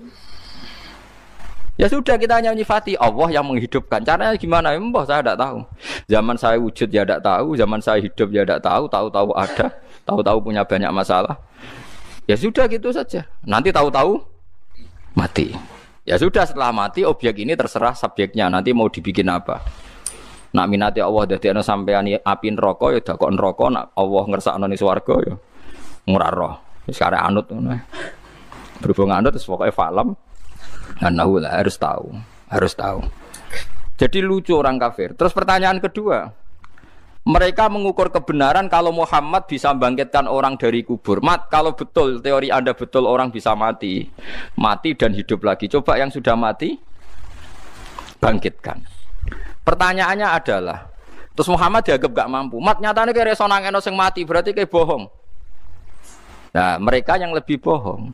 Ya sudah kita hanya menyifati Allah yang menghidupkan. Caranya gimana? Mbah saya tidak tahu. Zaman saya wujud ya tidak tahu, zaman saya hidup ya tidak tahu, tahu-tahu ada. Tahu-tahu punya banyak masalah. Ya sudah gitu saja. Nanti tahu-tahu mati. Ya sudah setelah mati objek ini terserah subjeknya. Nanti mau dibikin apa? Nak minati Allah dadekno sampean api neraka ya dakok neraka, nak Allah ngersakno ning swarga ya ngurah roh. Wis karek anut ngono. Berhubung anut terus pokoke falam anahu harus tahu. Jadi lucu orang kafir. Terus pertanyaan kedua, mereka mengukur kebenaran kalau Muhammad bisa membangkitkan orang dari kubur. Kalau betul teori Anda betul orang bisa mati dan hidup lagi. Coba yang sudah mati bangkitkan. Pertanyaannya adalah, terus Muhammad dianggap gak mampu. Nyatanya kayak reso nangeno sing mati berarti kayak bohong. Nah, mereka yang lebih bohong.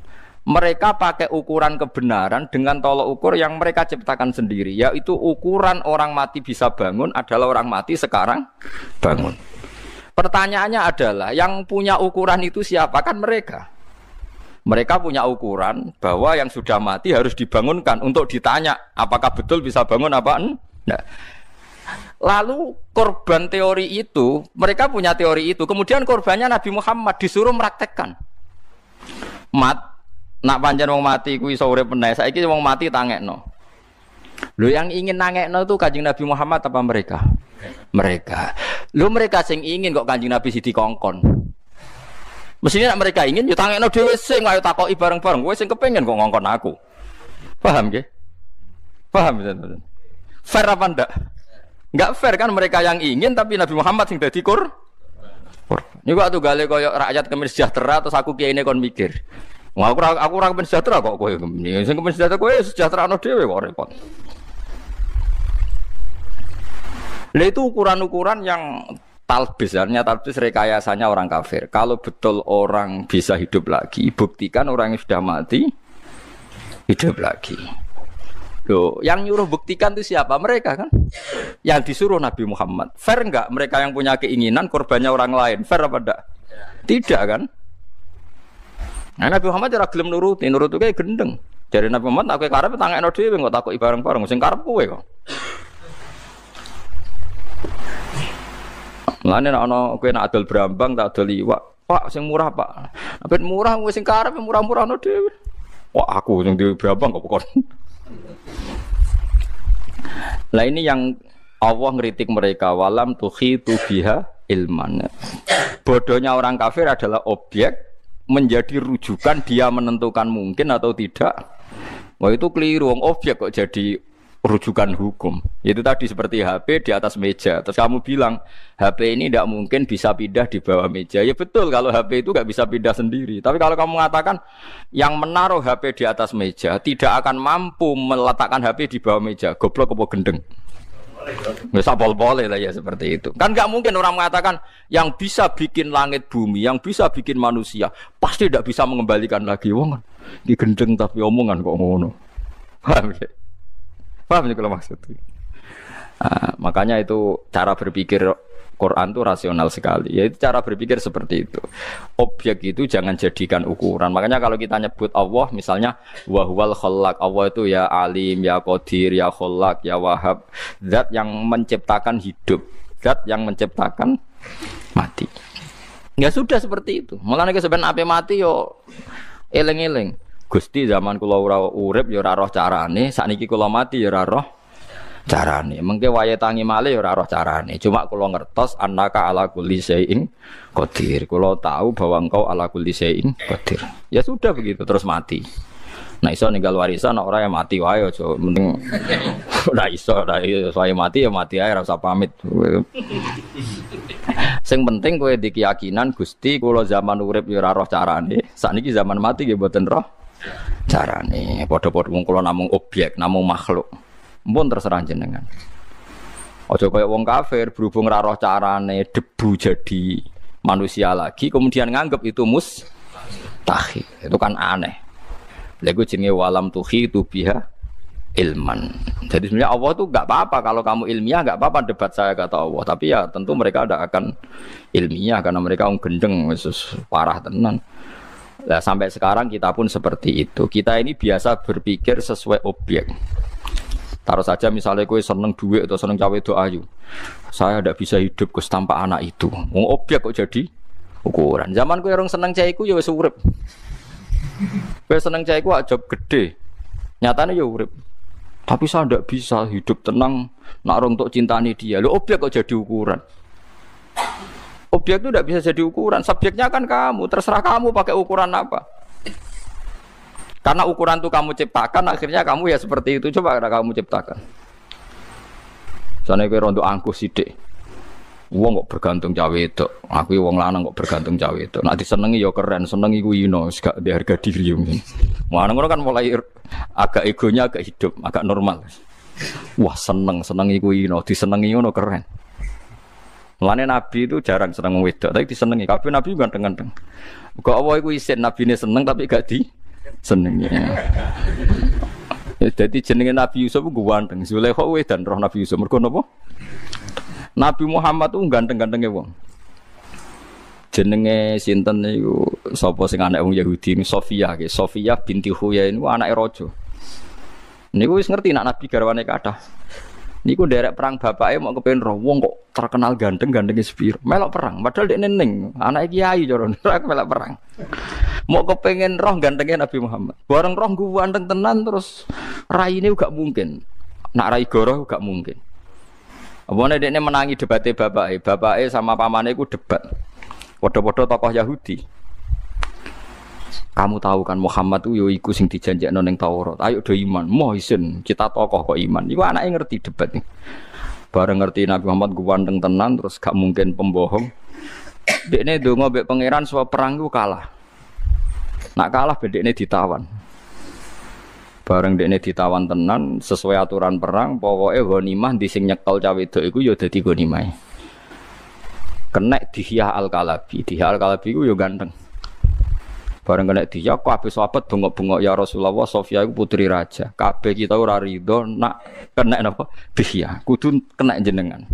Mereka pakai ukuran kebenaran dengan tolok ukur yang mereka ciptakan sendiri, yaitu ukuran orang mati bisa bangun adalah orang mati sekarang bangun. Pertanyaannya adalah yang punya ukuran itu siapa? Kan mereka. Mereka punya ukuran bahwa yang sudah mati harus dibangunkan untuk ditanya apakah betul bisa bangun apa enggak. Lalu korban teori itu, mereka punya teori itu. Kemudian korbannya Nabi Muhammad disuruh meraktekkan. Nak pancen wong mati kuwi iso urip meneh. Saiki wong mati tangekno. Lho yang ingin nangekno itu Kanjeng Nabi Muhammad apa mereka? Mereka. Lho mereka sing ingin kok Kanjeng Nabi sidi kongkon. Mestinya nek mereka ingin yo tangekno dhewe sing ayo takoki bareng-bareng. Kowe sing kepengin kok ngongkon aku. Paham nggih? Paham tenan. Fair apa ndak? Enggak fair kan mereka yang ingin tapi Nabi Muhammad sing dadi kur. Niku atuh gale koyo rakyat kemis sejahtera terus aku kiyaine kon mikir. Aku ora kepen sejahtera kok kowe. Sing kepen sejahtera kowe sejahterano dhewe kok repot. Lah itu ukuran-ukuran yang talbis rekayasanya orang kafir. Kalau betul orang bisa hidup lagi, buktikan orang yang sudah mati hidup lagi. Loh, yang nyuruh buktikan itu siapa? Mereka kan? Yang disuruh Nabi Muhammad. Fair enggak? Mereka yang punya keinginan korbannya orang lain. Fair apa enggak? Tidak kan? Nah, Nabi Muhammad ora gelem nuruti kayak gendeng. Dari Nabi Muhammad aku karep tangekno dhewe kok takoki bareng-bareng sing karep kowe kok. Lane nek ana kowe nak adol brambang tak adol iwak. Pak sing murah, Pak. Nek murah kowe sing karep murah-murahno dhewe. Wah, aku sing di brambang kok pokon. Lah ini yang Allah ngeritik mereka walam tuhitu biha ilman. Bodohnya orang kafir adalah objek menjadi rujukan dia menentukan mungkin atau tidak. Wah itu keliru, objek kok jadi rujukan hukum. Itu tadi seperti HP di atas meja. Terus kamu bilang HP ini tidak mungkin bisa pindah di bawah meja. Ya betul kalau HP itu nggak bisa pindah sendiri. Tapi kalau kamu mengatakan yang menaruh HP di atas meja tidak akan mampu meletakkan HP di bawah meja, goblok apa gendeng? Nggak boleh lah ya seperti itu. Kan nggak mungkin orang mengatakan yang bisa bikin langit bumi, yang bisa bikin manusia, pasti tidak bisa mengembalikan lagi. Wong di gendeng tapi omongan kok ngono. Paham ya? Paham ya kalau maksudnya? Makanya itu cara berpikir Quran itu rasional sekali. Yaitu cara berpikir seperti itu. Objek itu jangan jadikan ukuran. Makanya kalau kita nyebut Allah, misalnya wahwal khallaq, Allah itu ya alim, ya qadir, ya khallaq, ya wahab. Zat yang menciptakan hidup, zat yang menciptakan mati. Ya sudah seperti itu. Mulane sebenarnya ape mati yo eling-eling. Gusti zaman kula ora urip ya ora roh carane, sakniki kula mati ya ora roh carane. Mengke wayahe tangi malih ya ora roh carane. Cuma kula ngertos annaka ala kulli syai'in qadir. Kula tahu bahwa engkau ala kulli syai'in qadir. Ya sudah begitu terus mati. Nah iso ninggal warisan ora ya mati wae aja penting ora iso mati ya mati ae ora usah pamit. Sing penting kowe di keyakinan Gusti kula zaman urip ya ora roh carane. Sakniki zaman mati nggih mboten roh carane. Padha-padha wong kula namung objek, namung makhluk. Mpun terserah jenengan. Aja kaya wong kafir berhubung ora roh carane debu jadi manusia lagi kemudian nganggep itu mustahil. Itu kan aneh. Lha iku jenenge walam tuhitu biha ilman. Jadi sebenarnya Allah tuh enggak apa-apa kalau kamu ilmiah enggak apa-apa debat saya kata Allah. Tapi ya tentu mereka tidak akan ilmiah karena mereka gendeng parah tenan. Nah, sampai sekarang kita pun seperti itu. Kita ini biasa berpikir sesuai objek. Taruh saja misalnya kowe seneng duit atau seneng cawe do ayu. Saya tidak bisa hidup Gus tanpa anak itu. Wong objek kok jadi ukuran. Zaman kowe orang seneng cah iku ya wis urip. Kowe seneng cah iku job gede. Nyatane ya urip. Tapi saya tidak bisa hidup tenang nak orang untuk cintani dia. Lho objek kok jadi ukuran. Objek itu tidak bisa jadi ukuran. Subjeknya kan kamu. Terserah kamu pakai ukuran apa. Karena ukuran itu kamu ciptakan, akhirnya kamu ya seperti itu. Coba kamu ciptakan. Misalnya kowe rondo angkuh sithik. Wong kok bergantung cawe itu. Aku wong lanang kok bergantung cawe itu. Nek disenengi ya keren, senengi ku ino, gak di harga diri. Ngono kan mulai agak egonya agak hidup, agak normal. Wah seneng iku ino, disenengi ngono keren. Mulane Nabi itu jarang seneng wedok, tapi disenengi. Kabeh Nabi ganteng-ganteng. Kok Allah iku isin nabine seneng tapi gak disenengi. Ya dadi jenenge Nabi Yusuf ku ganteng. Zulaikha wedan roh Nabi Yusuf. Mergo napa? Nabi Muhammad ku ganteng-gantenge wong. Jenenge sinten niku sapa sing anak wong Yahudi Sofia nggih. Sofia binti Huyai niku anake raja. Niku wis ngerti nak Nabi garwane kathah. Niku derek perang bapake mau kepen roh wong kok terkenal ganteng-gantenge sepiro. Melok perang padahal dekne ning anake kiai cara melok perang. Mau kepengen roh gantengnya Nabi Muhammad. Bareng roh ganteng tenan terus raine gak mungkin. Nak rai goroh gak mungkin. Apane dekne menangi debate bapake. Bapake sama pamane iku debat. Padha-padha tokoh Yahudi. Kamu tahu kan Muhammad itu yo iku sing dijanjekno ning Taurat. Ayo do iman, moh isin, kita tokoh kok iman. Iku anake ngerti debat nih. Bareng ngerti Nabi Muhammad ganteng tenan terus gak mungkin pembohong. Dekne ndonga mbek pangeran supaya perang iku kalah. Nak kalah bedekne ditawan. Bareng dekne ditawan tenan sesuai aturan perang, pokoke ghanimah di sing nyekel cah wedok iku ya dadi ghanimah. Kenek Dihya Al-Kalabi. Dihya Al-Kalabi iku ya ganteng. Bareng kena dia, kabeh sahabat bengok-bengok ya Rasulullah, Sofia iku putri raja. Kabeh kita ora rido nak kena napa? Dihya, kudu kena jenengan.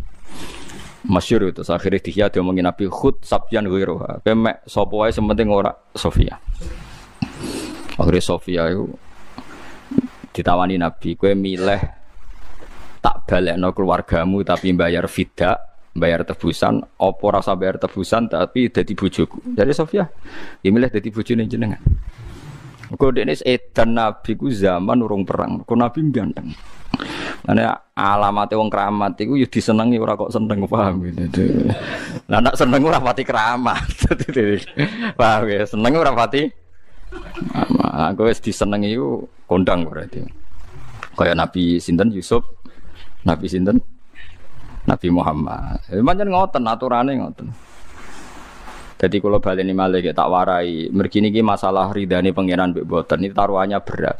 Masyhur itu akhirnya Dihya diomongin Nabi khud sabyan ghairuha. Pemek sapa wae sementing ora Sofia. Akhirnya Sofia itu ditawani Nabi, kowe milih tak balekno keluargamu tapi bayar fidak, bayar tebusan, apa rasa bayar tebusan tapi dadi bojoku. Jadi Sofia, dia milih dadi bojone jenengan. Kok dekne edan Nabi ku zaman urung perang, kok Nabi ganteng. Ana alamate wong keramat iku ya disenengi ora kok seneng, paham gitu. Lah nek seneng ora pati keramat. Paham ya, seneng ora pati. Aku wis disenengi iku kondang berarti. Kaya Nabi sinten Yusuf, Nabi sinten Nabi Muhammad. Pancen ngoten aturane ngoten. Dadi kula baleni malih tak warai, mergi niki masalah ridane pangeran mbek boten iki taruhannya berat.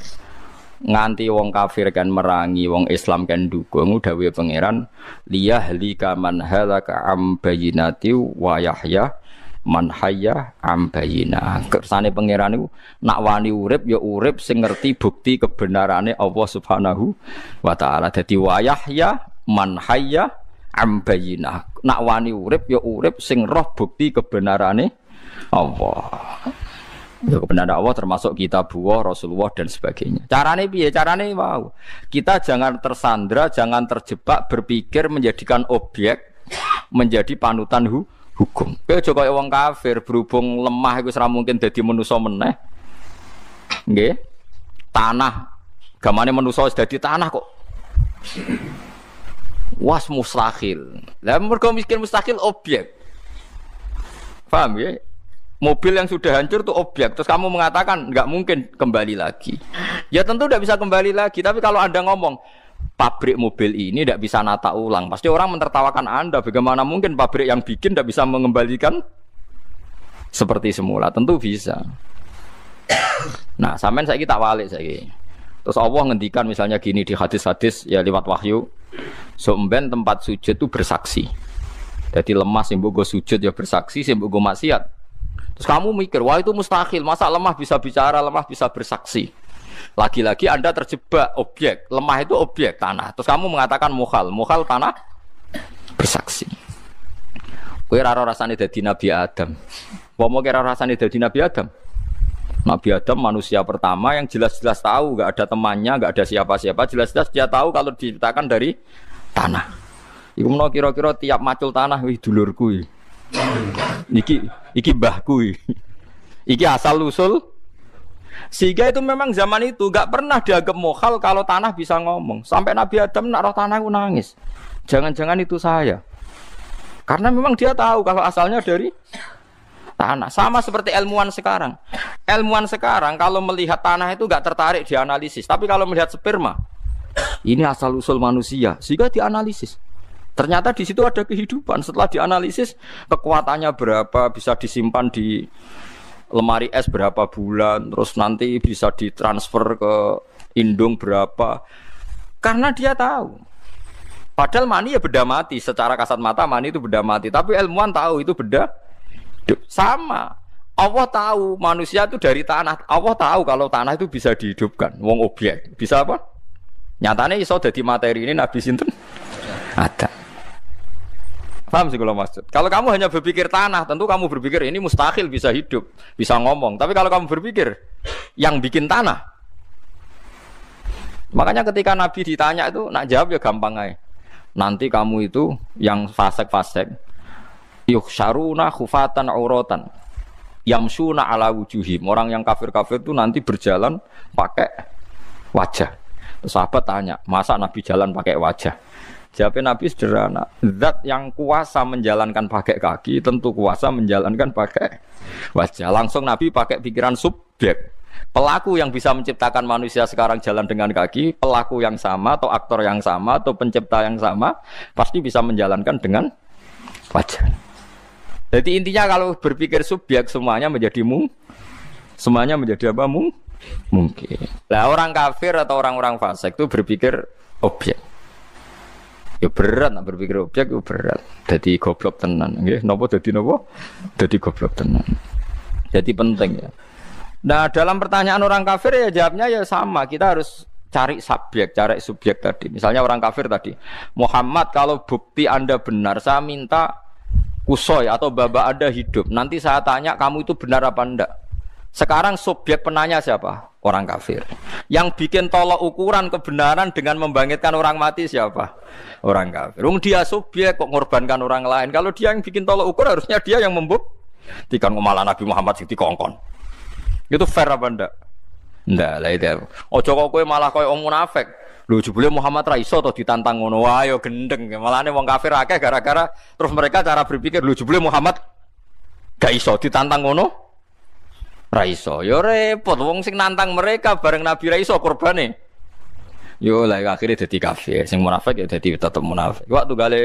Nganti wong kafir kan merangi, wong Islam kan dukung dawuhe pangeran liyahlika man halaka am bayyinati wa yahya man hayya am bayyinah. Kersane pangeran niku nak wani urip ya urip sing ngerti bukti kebenarane Allah Subhanahu wa taala. Dadi wa yahya man hayya am bayyinah. Nak wani urip ya urip sing roh bukti kebenarane Allah. Ya kebenaran Allah termasuk kitabullah, Rasulullah dan sebagainya. Carane piye? Carane wow. Kita jangan tersandra, jangan terjebak berpikir menjadikan objek menjadi panutan hukum. Kowe aja kaya wong kafir berhubung lemah iku ora mungkin dadi manusa meneh. Nggih. Tanah gamane manusa wis dadi tanah kok. Was mustahil. Lah mergo miskin mustahil objek. Paham ya? Mobil yang sudah hancur itu objek. Terus kamu mengatakan nggak mungkin kembali lagi. Ya tentu tidak bisa kembali lagi. Tapi kalau Anda ngomong pabrik mobil ini tidak bisa nata ulang, pasti orang mentertawakan Anda. Bagaimana mungkin pabrik yang bikin tidak bisa mengembalikan seperti semula? Tentu bisa. Nah, sampean saiki tak walik saiki. Terus Allah ngendikan misalnya gini di hadis-hadis ya lewat wahyu. Somben tempat sujud itu bersaksi. Jadi lemah sing mbok sujud ya bersaksi, sing mbok maksiat. Terus kamu mikir, wah itu mustahil, masa lemah bisa bicara, lemah bisa bersaksi. Lagi-lagi Anda terjebak objek, lemah itu objek tanah. Terus kamu mengatakan mukhal tanah bersaksi. Kowe ora rasane dadi Nabi Adam. Apa kira rasane dadi Nabi Adam? Nabi Adam manusia pertama yang jelas-jelas tahu, enggak ada temannya, enggak ada siapa-siapa, jelas-jelas dia tahu kalau diciptakan dari tanah. Iku menawa kira-kira tiap macul tanah wih dulurku iki mbahku iki asal usul. Sehingga itu memang zaman itu gak pernah dianggap mukhal kalau tanah bisa ngomong. Sampai Nabi Adam nak roh tanah itu nangis. Jangan-jangan itu saya. Karena memang dia tahu kalau asalnya dari tanah. Sama seperti ilmuwan sekarang. Ilmuwan sekarang kalau melihat tanah itu gak tertarik dianalisis. Tapi kalau melihat sperma, ini asal usul manusia, sehingga dianalisis. Ternyata di situ ada kehidupan. Setelah dianalisis kekuatannya berapa, bisa disimpan di lemari es berapa bulan, terus nanti bisa ditransfer ke indung berapa. Karena dia tahu Padahal mani ya benda mati, secara kasat mata mani itu benda mati, tapi ilmuwan tahu itu benda hidup. Sama. Allah tahu manusia itu dari tanah. Allah tahu kalau tanah itu bisa dihidupkan. Wong objek. Bisa apa? Nyatanya iso dadi materi ini Nabi sinten? Ada. Paham sih kalau maksud? Kalau kamu hanya berpikir tanah, tentu kamu berpikir ini mustahil bisa hidup, bisa ngomong. Tapi kalau kamu berpikir yang bikin tanah, makanya ketika Nabi ditanya itu, nak jawab ya gampang aja. Nanti kamu itu yang fasek-fasek, yuhsyaruna khufatan auratan, yamsuna ala wujuhim. Orang yang kafir-kafir itu nanti berjalan pakai wajah. Terus sahabat tanya, masa Nabi jalan pakai wajah? Jawabnya Nabi sederhana, zat yang kuasa menjalankan pakai kaki tentu kuasa menjalankan pakai wajah. Langsung Nabi pakai pikiran subjek. Pelaku yang bisa menciptakan manusia sekarang jalan dengan kaki, pelaku yang sama atau aktor yang sama atau pencipta yang sama pasti bisa menjalankan dengan wajah. Jadi intinya kalau berpikir subjek semuanya menjadi semuanya menjadi apa? Mungkin. Nah, orang kafir atau orang-orang fasik itu berpikir objek. Ya berat nak berpikir objek itu berat. Jadi goblok tenan, nggih. Napa dadi napa? Dadi goblok tenan. Jadi penting ya. Nah, dalam pertanyaan orang kafir ya jawabnya ya sama. Kita harus cari subjek, cari subjek tadi. Misalnya orang kafir tadi, Muhammad kalau bukti Anda benar, saya minta Kusoy atau baba Anda hidup. Nanti saya tanya kamu itu benar apa enggak. Sekarang subjek penanya siapa? Orang kafir. Yang bikin tolok ukuran kebenaran dengan membangkitkan orang mati siapa? Orang kafir. Dia subjek kok ngorbankan orang lain. Kalau dia yang bikin tolok ukur harusnya dia yang membuktikan. Malah Nabi Muhammad sing dikongkon. Itu fair apa ndak? Ndak lah itu. Ojo kok kowe malah koyo wong munafik. Lho jebule Muhammad ra iso to ditantang ngono. Wah yo gendeng. Malahane wong kafir akeh gara-gara terus mereka cara berpikir lho jebule Muhammad gak iso ditantang ngono. Ra iso. Yo repot wong sing nantang mereka bareng Nabi ra iso korbane. Yo lah akhirnya dadi kafir. Sing munafik ya dadi tetep munafik. Waktu gale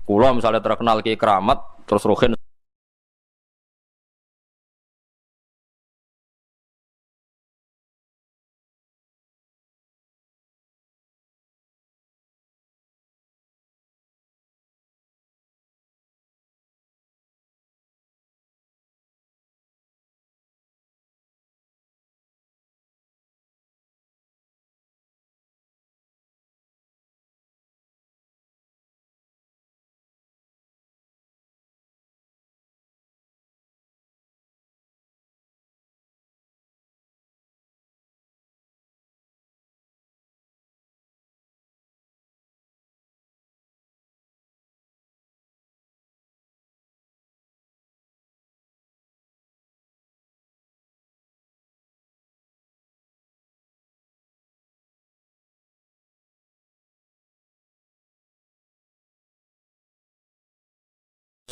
kula misalnya terkenal ki keramat terus rohin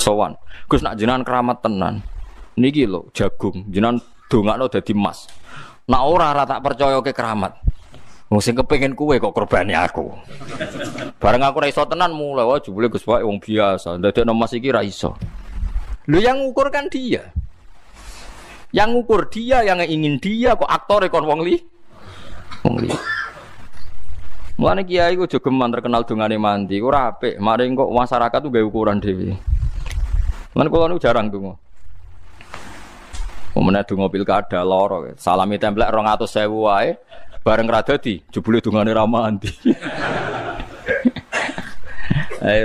sowan. Gus nak jenengan keramat tenan. Niki lho jagung, jenengan dongakno dadi emas. Nak ora tak percaya ke keramat. Wong sing kepengin kuwe kok korbane aku. Bareng aku ra iso tenan mulai wae jebule Gus wae wong biasa. Ndadekno emas iki ra iso. Lho yang ngukur kan dia. Yang ngukur dia, yang ingin dia kok aktore kon wong li. Wong li. Mulane kiai ku jogeman terkenal dongane mandi, ora apik. Mari kok masyarakat tuh gawe ukuran dhewe. Lan kula nu jarang donga. Omene donga pilkada loro, salami templek 200.000 wae, bareng ra dadi jebule dongane ra mandi.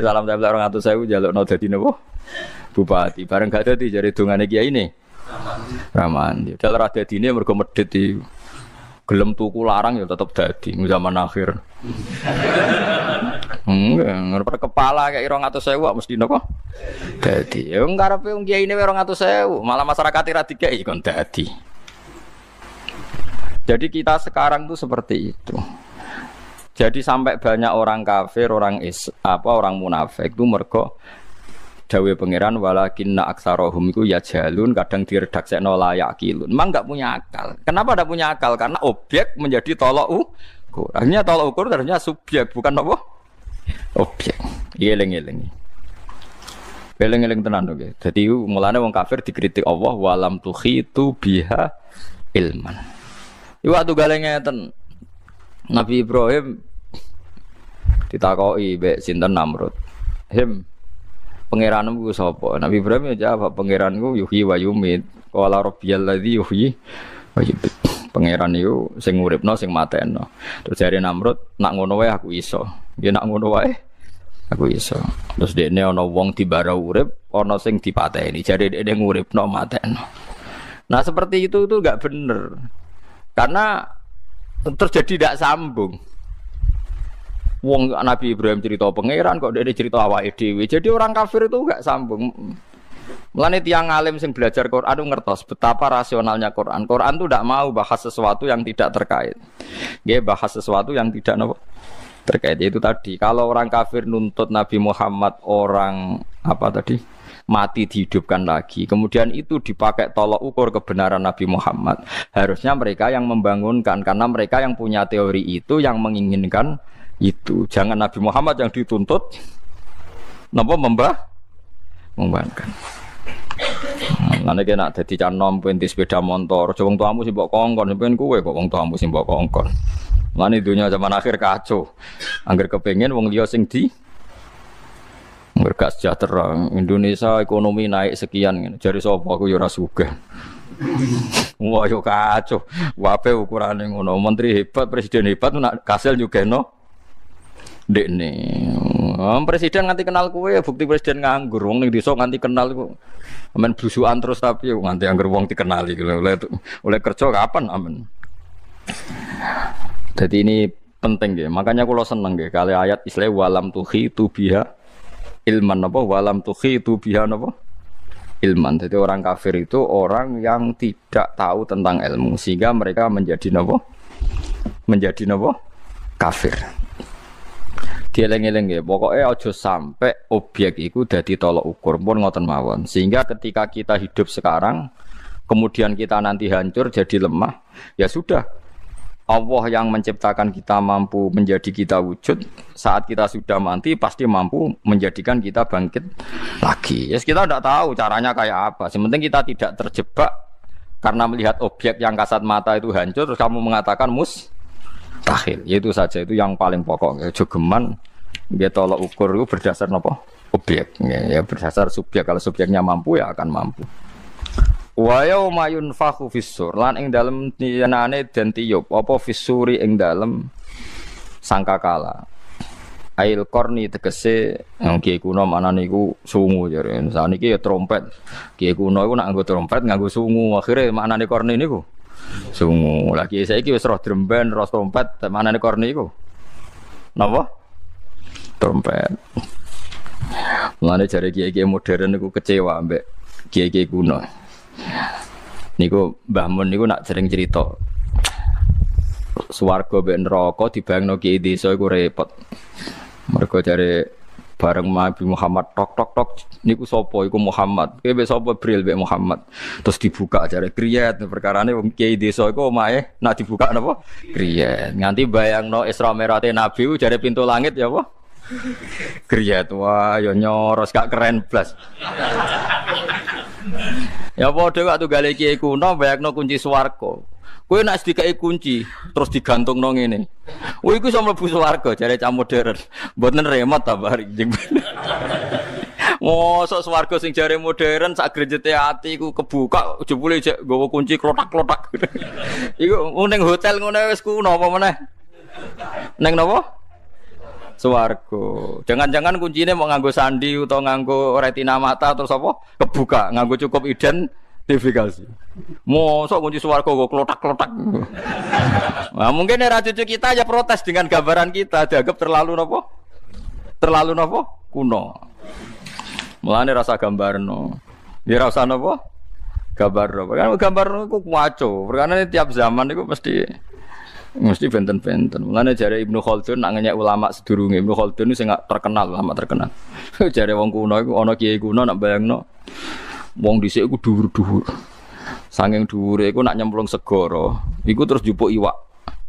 Salam templek 200.000 jalukno dadi napa? Bupati, bareng gak dadi jare dongane kiai ini. Ra mandi. Dal ra dadine mergo medhit iki. Gelem tuku larang ya tetep dadi zaman akhir. Ngerep kepala kayak 200.000 mesti napa? Dadi. Ya ngarepe wong kiai ne 200.000, malah masyarakat ora dikeki kon dadi. Jadi kita sekarang tuh seperti itu. Jadi sampai banyak orang kafir, orang munafik itu mergo dawe pangeran walakinna aktsarahum iku ya jalun kadang diredaksekno layakilun. Memang enggak punya akal. Kenapa enggak punya akal? Karena objek menjadi tolok ukur. Akhirnya tolok ukur ternyata subjek bukan apa? Objek. Eling-eling. Eling-eling tenan to nggih. Dadi mulane wong kafir dikritik Allah walam tuhitu biha ilman. Iku waktu gale ngeten. Nabi Ibrahim Ditakoki mbek sinten Namrud. Him, pangeranmu ku sapa? Nabi Ibrahim ya jawab, pangeranku yuhyi wa yumit. Qala rabbiyal ladzi yuhyi wa yumit. Pangeran iku sing nguripno sing mateno. Terus jare Namrud, nak ngono wae aku iso. Ya nak ngono wae aku iso. Terus dekne ana wong dibara urip, ana sing dipateni. Jare dekne nguripno mateno. Nah, seperti itu enggak bener. Karena terjadi tidak sambung. Wong Nabi Ibrahim cerita pangeran kok dekne cerita awake dhewe. Jadi orang kafir itu enggak sambung. Mulane tiyang alim sing belajar Quran itu ngertos betapa rasionalnya Quran. Quran itu tidak mau bahas sesuatu yang tidak terkait. Nggih, bahas sesuatu yang tidak terkait. Itu tadi kalau orang kafir nuntut Nabi Muhammad orang mati dihidupkan lagi. Kemudian itu dipakai tolok ukur kebenaran Nabi Muhammad. Harusnya mereka yang membangunkan karena mereka yang punya teori itu yang menginginkan itu. Jangan Nabi Muhammad yang dituntut membangunkan. Nanti kena jadi canom penti sepeda motor. Coba tuamu sih mbok kongkon, sampeyan kowe kok wong tuamu sih mbok kongkon. Lani dunia zaman akhir kacau. Angger kepengin wong liya sing di gak sejahtera. Indonesia ekonomi naik sekian. Jari sapa aku ya ora sugih. Wah yo kacau. Wape ukurane ngono. Menteri hebat, presiden hebat nak kasil nyugeno. Dekne. Presiden nganti kenal kowe bukti presiden nganggur. Wong ning desa nganti kenal iku amen blusukan terus tapi nganti angger wong dikenali oleh kerja kapan amen. Jadi ini penting nggih. Makanya kula seneng nggih kali ayat Islam walam tuhitu biha ilman apa walam tuhitu biha apa ilman. Jadi orang kafir itu orang yang tidak tahu tentang ilmu sehingga mereka menjadi kafir. Dieling-eling nggih, pokoke aja sampai objek iku dadi tolok ukur pun ngoten mawon. Sehingga ketika kita hidup sekarang, kemudian kita nanti hancur jadi lemah, ya sudah. Allah yang menciptakan kita mampu menjadi kita wujud, saat kita sudah mati pasti mampu menjadikan kita bangkit lagi. Yes, kita tidak tahu caranya kayak apa. Sementing kita tidak terjebak karena melihat objek yang kasat mata itu hancur, terus kamu mengatakan mustahil. Itu saja, itu yang paling pokok. Jogeman dia tolak ukur itu berdasar apa? Objek. Ya berdasar subjek. Kalau subjeknya mampu ya akan mampu. Wa yauma yunfakhu fis-sur lan ing dalem tiyanane den tiyup apa fis-suri ing dalem sangkakala. Ail korni tegese kiye kuno manane iku sungu jare. Saniki ya trompet. Kiye kuno iku nak nganggo trompet nganggo sungu. Akhire maknane korni niku sungu. Lagi saiki wis roh dremben, roh trompet, manane korni iku. Napa? Trompet. Mulane jare kiye-kiye modern niku kecewa mbek kiye-kiye kuno. Niku Mbah Mun niku nak sering cerita. Swarga mbek neraka dibayangno kiye desa iku repot. Mergo jare bareng Nabi Muhammad tok niku sapa iku Muhammad. Kowe mbek sapa Bril mbek Muhammad. Terus dibuka jare kriyat perkarane wong kiai desa iku omahe nak dibuka napa? Kriyat. Nganti bayangno Isra Mi'raj Nabi jare pintu langit ya apa? Kriyat. Wah, ya nyoros gak keren blas. Ya padha kok tunggale kiai kuno bayangno kunci swarga. Kowe nek dikai kunci terus digantungno ngene. Oh iku iso mlebu swarga jare cah modern. Mboten remote ta bari. Mosok swarga sing jare modern sak grejete ati iku kebuka jebule jek nggawa kunci klotak-klotak. Iku ning hotel ngono wis kuno apa meneh? Ning napa? Swarga. Jangan-jangan kuncine mau nganggo sandi utawa nganggo retina mata terus apa? Kebuka, nganggo cukup identifikasi. Mosok kunci swarga kok klotak-klotak. Nah, mungkin era cucu kita aja protes dengan gambaran kita, dianggap terlalu napa? Terlalu napa? Kuno. Mulane rasa gambarno. Dia rasa napa? Gambar napa? Kan gambar ku waco. Perkara tiap zaman iku mesti benten-benten. Mulane jare Ibnu Khaldun nak ngenyek ulama sedurunge. Ibnu Khaldun sing terkenal, ulama terkenal. Jare wong kuno iku ana kiai kuno nak bayangno wong dhisik iku dhuwur-dhuwur. Saking dhuwure iku nak nyemplung segara, iku terus jupuk iwak.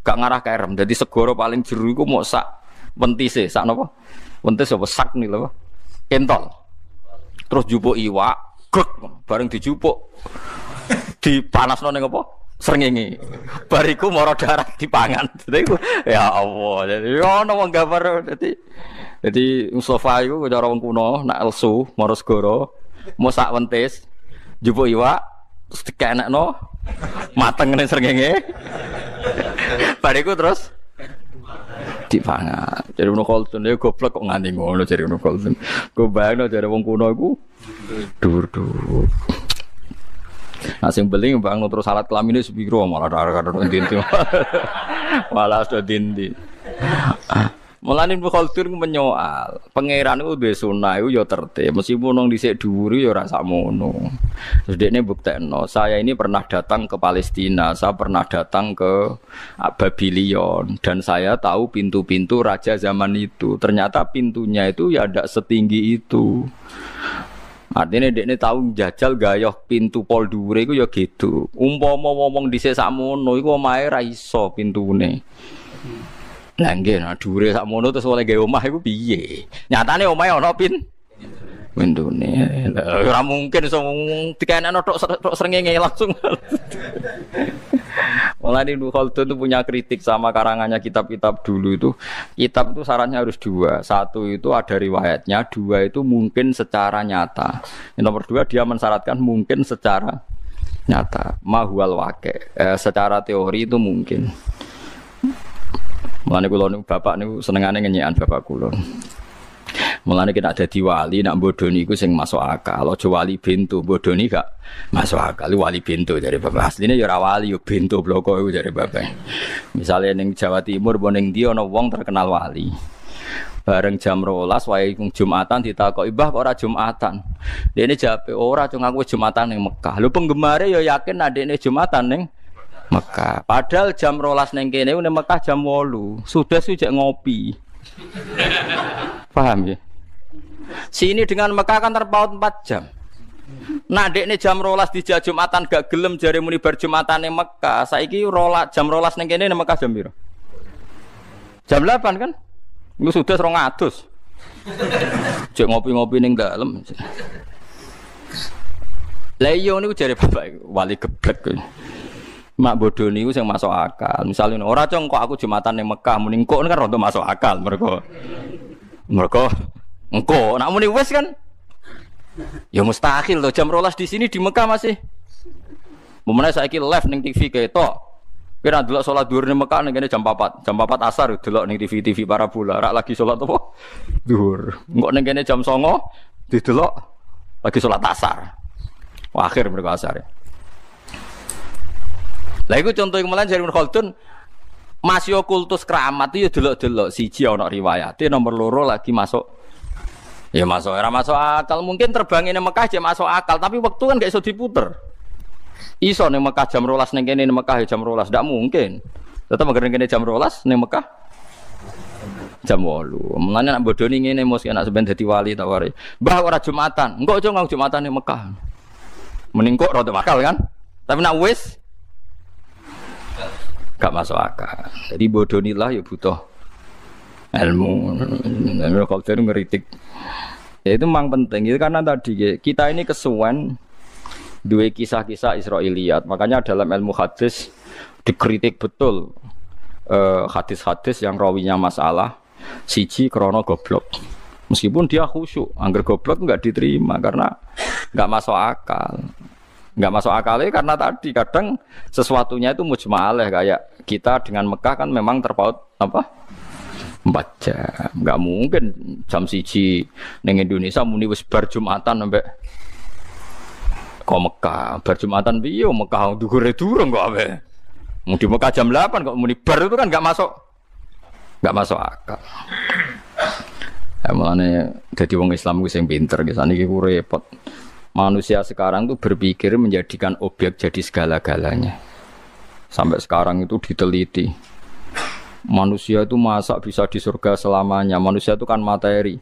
Gak ngarah kerem. Dadi segara paling jero iku mok sak wentise, sak napa? Wentis apa sak nih lho. Kentol. Terus jupuk iwak, grek bareng dijupuk. Dipanasno ning apa? srengenge. Bariku mara darah dipangan. Dadi ya Allah. Dadi ono wong gambar dadi Mustafa iku cara wong kuno nak lesu mara segara, mau sak wentis njupuk iwak terus dikenekno mateng ning srengenge. Bariku terus dipangan. Jadi Ibnu Khaldun ya goblok kok nganti ngono jare Ibnu Khaldun. Go bayangno jare wong kuno iku dur-dur. Nah sing beling bang terus salat kelamine sepiro malah karo dinti. Malah sudah dinti. Mulane Ibnu Khaldun menyoal, pangeran iku duwe sunah iku ya tertib, meskipun nang dhisik dhuwur ya ora sakmono. Terus dekne buktekno, saya ini pernah datang ke Palestina, saya pernah datang ke Babylon dan saya tahu pintu-pintu raja zaman itu. Ternyata pintunya itu ya ndak setinggi itu. Artinya dekne tahu jajal gayoh pintu pol dhuwure iku ya gitu. Umpama wong dhisik sakmono iku omahe ra iso pintune. Lah nggih, nah dhuwure sakmono terus oleh gawe omah iku piye? Nyatane omahe ana pintune. Ora mungkin iso dikenekno tok srengenge langsung. Mulane Ibnu Khaldun itu punya kritik sama karangannya kitab-kitab dulu itu. Kitab itu syaratnya harus dua. Satu itu ada riwayatnya, dua itu mungkin secara nyata. Yang nomor dua dia mensyaratkan mungkin secara nyata. Mahwal waqi'. Secara teori itu mungkin. Mulane kula niku bapak niku senengane ngenyekan bapak kula. Mulane kita dadi wali nak bodoni iku sing masuk akal. Aja wali bento, bodoni gak masuk akal. Wali bento dari bapak. Asline ya ora wali, yo bento bloko iku dari bapak. Misale ning Jawa Timur apa ning ndi ana wong terkenal wali. Bareng jam 12 wae Jumatan ditakoki, "Mbah kok ora Jumatan?" Dene jawabe, "Ora, cung aku Jumatan ning Mekah." Lho penggemare ya yakin adekne Jumatan ning Mekah. Padahal jam 12 ning kene ning Mekah jam 8. Sudah sujek ngopi. Paham ya? Sini dengan Mekah kan terpaut 4 jam. Nah dekne jam 12 di Jumatan gak gelem jare muni bar Jumatan ning Mekah. Saiki jam 12 ning kene ning Mekah jam piro? Jam 8 kan? Iku sudah 200. Cek ngopi-ngopi ning dalem. Lah iya niku jare bapak wali geblek. Mak bodoh niku sing masuk akal. Misalnya ora cong kok aku Jumatan ning Mekah muni engko kan rada masuk akal mergo engko nak muni wis kan ya mustahil loh jam 12 di sini di Mekah masih. Momennya saiki live ning TV ketok. Kira delok salat zuhur ning Mekah ning kene jam 4. Jam 4 asar delok ning TV parabola rak lagi salat apa? Zuhur. Engko ning kene jam 09 didelok lagi salat asar. Wah, akhir mergo asar. Lah iku contoh kemalan jare Ibnu Khaldun masih kultus keramat itu ya delok-delok siji ana riwayate nomor loro lagi masuk. Ya masuk era masuk akal mungkin terbangin ning Mekah aja masuk akal tapi waktu kan gak iso diputer. Iso ning Mekah jam 12 ning kene ning Mekah ya jam 12 ndak mungkin. Tetep ngene kene jam 12 ning Mekah jam 8. Mulane nek bodoni ngene mos anak sampean dadi wali tak wari. Mbah ora Jumatan. Engko aja ngau Jumatan ning Mekah. Mending kok rada akal kan. Tapi nek wis gak masuk akal. Jadi bodonilah ya butuh ilmu. Ilmu kalau ngeritik. Ya itu memang penting. Itu karena tadi kita ini kesuwen dua kisah-kisah Israiliyat. Makanya dalam ilmu hadis dikritik betul hadis-hadis yang rawinya masalah siji krono goblok. Meskipun dia khusyuk, angger goblok enggak diterima karena enggak masuk akal. Enggak masuk akalnya karena tadi kadang sesuatunya itu mujma'aleh kayak kita dengan Mekah kan memang terpaut apa 4 jam. Enggak mungkin jam 1 ning Indonesia muni wis bar Jumatan sampai kok Mekah bar Jumatan piye Mekah dhuwure durung kok ape. Di Mekah jam 8 kok muni bar itu kan enggak masuk akal. Ya mulane dadi wong Islam ku sing pinter gesane iki ku repot. Manusia sekarang tuh berpikir menjadikan objek jadi segala-galanya. Sampai sekarang itu diteliti. Manusia itu masa bisa di surga selamanya. Manusia itu kan materi.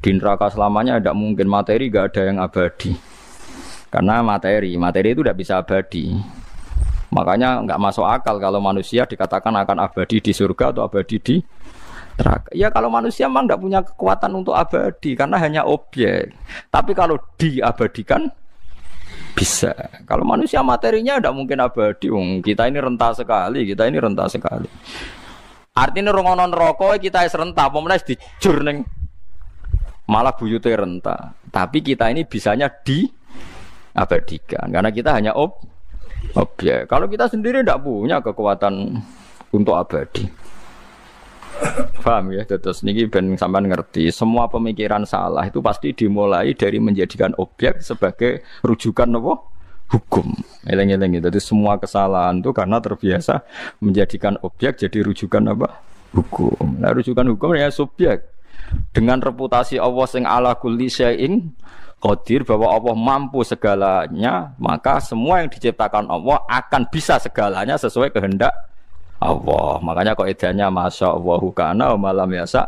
Di neraka selamanya tidak mungkin. Materi tidak ada yang abadi. Karena materi itu tidak bisa abadi. Makanya nggak masuk akal kalau manusia dikatakan akan abadi di surga atau abadi di neraka. Ya kalau manusia memang tidak punya kekuatan untuk abadi karena hanya objek. Tapi kalau diabadikan Bisa. Kalau manusia materinya tidak mungkin abadi. Kita ini renta sekali. Artinya rongono neraka kita wis renta, apa meneh dijur ning malah buyute renta. Tapi kita ini bisanya diabadikan karena kita hanya objek. Kalau kita sendiri tidak punya kekuatan untuk abadi. Paham ya? Terus niki ben sampean ngerti, semua pemikiran salah itu pasti dimulai dari menjadikan objek sebagai rujukan apa? Hukum. Eleng-eleng itu. Jadi semua kesalahan itu karena terbiasa menjadikan objek jadi rujukan apa? Hukum. Nah, rujukan hukum ya subjek. Dengan reputasi Allah sing ala kulli syai'in qadir, bahwa Allah mampu segalanya, maka semua yang diciptakan Allah akan bisa segalanya sesuai kehendak Allah. Makanya kok edanya masya Allahu kana wa malam yasa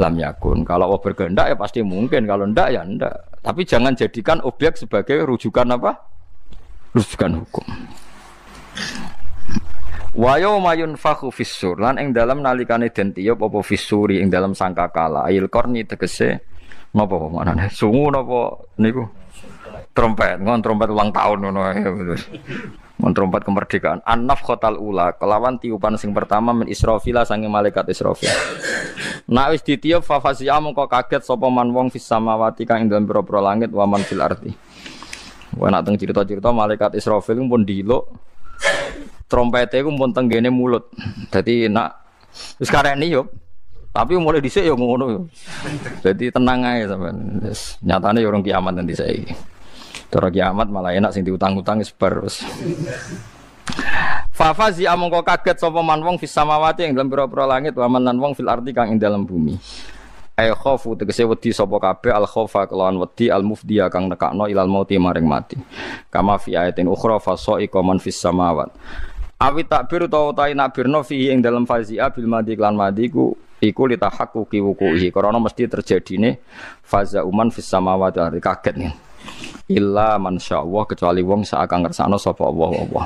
lam yakun. Kalau Allah berkehendak ya pasti mungkin, kalau ndak ya ndak. Tapi jangan jadikan objek sebagai rujukan apa? Rujukan hukum. Wa yauma yunfakhu fis-sur, lan ing dalem nalikane den tiup apa fis-suri ing dalem sangkakala. Ail qarni tegese napa manane? Sungu napa niku? Trompet, ngon trompet ulang tahun ngono ae. Trompet kemerdekaan. An-nafkhatul ula, kelawan tiupan sing pertama min Israfil sange malaikat Israfil. Nek wis ditiup fa fasi'a mongko kaget sapa man wong fis samawati kang ing dalem pira-pira langit wa man fil ardi. Wah nak teng cerita-cerita malaikat Israfil pun diluk trompete ku pun tenggene mulut. Dadi nak wis karek niup tapi mulai dhisik ya ngono. Jadi tenang ae sampean. Nyatane ya urung kiamat nanti saiki. Cara kiamat malah enak sing diutang-utang wis bar wis. Fa fazi amangka kaget sapa man wong fis samawati ing dalem pira-pira langit wa man lan wong fil ardi kang ing dalem bumi. Ay khaufu tegese wedi sapa kabeh al khaufa kelawan wedi al mufdiya kang nekakno ilal mauti maring mati. Kama fi ayatin ukhra fa sa'iqa man fis samawat. Awi takbir utawa ta nakbirno fi ing dalem fazia bil madi lan madi ku iku litahaqquqi wuquhi. Karena mesti terjadine faza uman fis samawati kaget nih. Illa masyaallah kecuali wong sak kang ngersakno sapa Allah.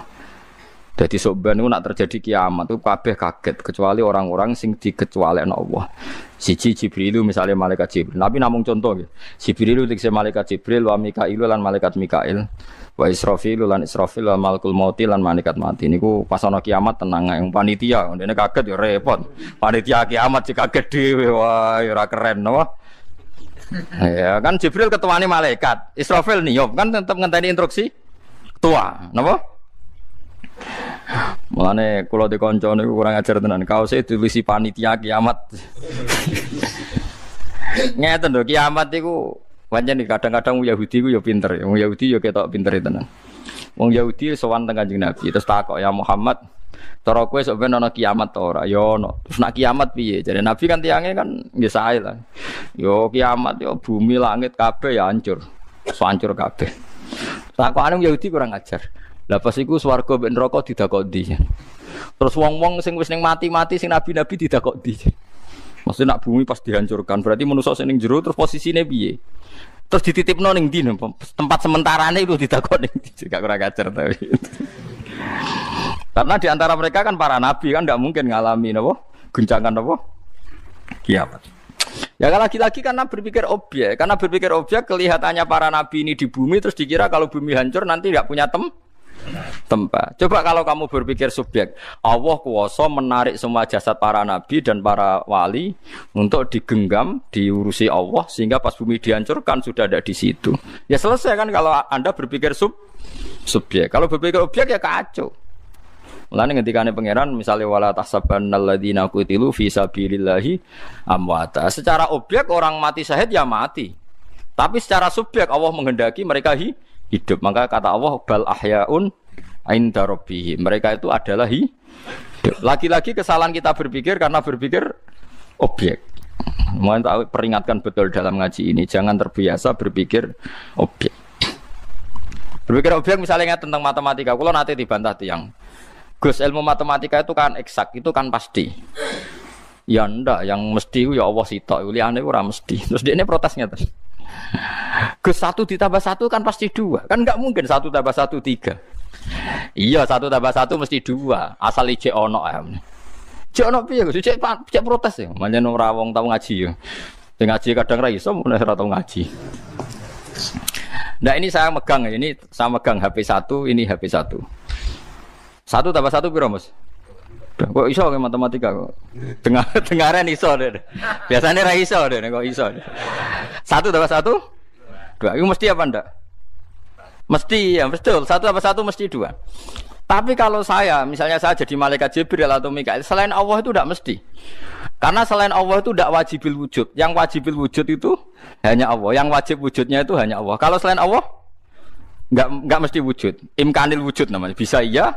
Dadi soban niku nak terjadi kiamat itu kabeh kaget kecuali orang-orang sing dikecualekno Allah. Siji Jibril misalnya malaikat Jibril. Nabi namung contoh nggih. Jibril tegese malaikat Jibril wa Mikail lan malaikat Mikail. Wa Israfil lan Israfil lan malakul maut lan malaikat mati. Niku pas ana kiamat tenang ae panitia. Ndene kaget ya repot. Panitia kiamat sing kaget dhewe wah ya ora keren napa. Ya kan Jibril ketuane malaikat, Israfil niup kan tetep ngenteni instruksi ketua, napa? Mulane kula di kanca niku kurang ajar tenan. Kaose dilisi panitia kiamat. Ngeten lho, kiamat iku pancen kadang-kadang wong Yahudi ku ya pinter, wong Yahudi ya ketok pinter tenan. Wong Yahudi sowan teng Kanjeng Nabi, terus takok ya Muhammad, cara kowe sok ben ana kiamat ta ora? Ya ono. Terus nak kiamat piye? Jare Nabi kan tiange kan nggih sae lah. Yo kiamat yo bumi langit kabeh ya hancur. Hancur kabeh. Takokane Yahudi kurang ajar. Lah pas iku swarga mbek neraka didakoki. Terus wong-wong sing wis ning mati-mati sing nabi-nabi didakoki. Maksudnya nak bumi pas dihancurkan, berarti manusa sing ning jero terus posisine piye? Terus dititipno ning ndi tempat sementarane itu ditakoni gak kurang ajar tapi. Karena di antara mereka kan para nabi kan tidak mungkin ngalami napa guncangan napa kiamat. Ya lagi-lagi karena berpikir objek kelihatannya para nabi ini di bumi terus dikira kalau bumi hancur nanti tidak punya tempat. Coba kalau kamu berpikir subjek, Allah kuwasa menarik semua jasad para nabi dan para wali untuk digenggam, diurusi Allah sehingga pas bumi dihancurkan sudah ada di situ. Ya selesai kan kalau Anda berpikir subjek. Kalau berpikir objek ya kacau. Mulane ngendikane pangeran misalnya wala tahsabannal ladzina qutilu fi sabilillahi amwata. Secara objek orang mati syahid ya mati. Tapi secara subjek Allah menghendaki mereka hidup. Maka kata Allah bal ahyaun inda rabbihim. Mereka itu adalah hidup. Lagi-lagi kesalahan kita berpikir karena berpikir objek. Mohon tahu peringatkan betul dalam ngaji ini, jangan terbiasa berpikir objek. Berpikir objek misalnya tentang matematika, kalau nanti dibantah tiang. Gus, ilmu matematika itu kan eksak, itu kan pasti. Ya ndak, yang mesti ya Allah sitok, liyane ora mesti. Terus dia ini protesnya terus. Gus 1 ditambah 1 kan pasti 2. Kan enggak mungkin 1 tambah 1 3. Iya 1 tambah 1 mesti 2. Asal ijek ono ae. Jek ono piye Gus? Cek protes ya. Manjen ora wong tau ngaji ya. Sing ngaji kadang ra iso mun ora tau ngaji. Nah ini saya megang HP 1, ini HP 1. 1 tambah 1 piro, Mas? Kok iso ke matematika kok. Dengaran iso deh. Biasanya ra iso deh kok iso. 1 tambah 1 2. Itu mesti apa ndak? Mesti ya, betul. 1 tambah 1 mesti 2. Tapi kalau misalnya saya jadi malaikat Jibril atau Mikail, selain Allah itu tidak mesti. Karena selain Allah itu tidak wajibil wujud. Yang wajibil wujud itu hanya Allah. Yang wajib wujudnya itu hanya Allah. Kalau selain Allah, enggak mesti wujud. Imkanil wujud namanya. Bisa iya,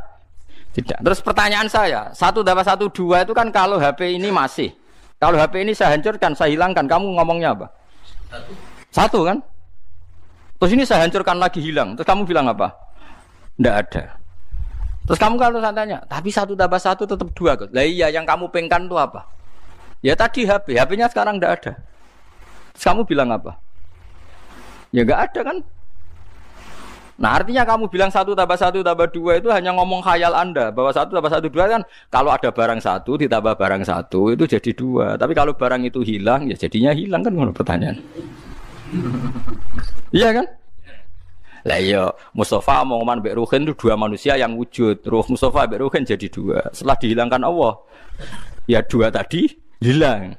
tidak. Terus pertanyaan saya, 1 tambah 1 2 itu kan kalau HP ini masih. Kalau HP ini saya hancurkan, saya hilangkan, kamu ngomongnya apa? 1 kan? Terus ini saya hancurkan lagi hilang. Terus kamu bilang apa? Enggak ada. Terus kamu kalau saya tanya, tapi 1 tambah 1 tetap 2. Lah iya, yang kamu pengen itu apa? Ya tadi HP-nya sekarang enggak ada. Terus kamu bilang apa? Ya enggak ada kan? Nah artinya kamu bilang 1 tambah 1 tambah 2 itu hanya ngomong khayal Anda. Bahwa 1 tambah 1 2 kan kalau ada barang 1 ditambah barang 1 itu jadi 2. Tapi kalau barang itu hilang ya jadinya hilang kan, ngono pertanyaan. Iya kan? Lah iya, Mustafa mau ngomong mbek Ruhin itu 2 manusia yang wujud. Ruh Mustafa mbek Ruhin jadi 2. Setelah dihilangkan Allah, ya 2 tadi hilang.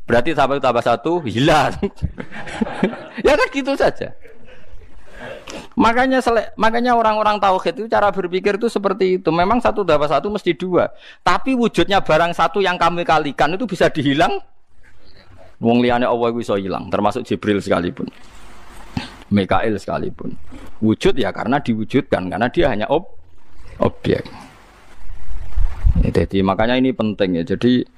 Berarti 1 tambah 1 hilang. Ya kan gitu saja. Makanya orang-orang tauhid itu cara berpikir itu seperti itu. Memang 1 tambah 1 mesti 2. Tapi wujudnya barang 1 yang kami kalikan itu bisa dihilang. Wong liyane Allah iku iso hilang, termasuk Jibril sekalipun. Mikail sekalipun. Wujud ya karena diwujudkan, karena dia hanya objek. Ya, jadi makanya ini penting ya. Jadi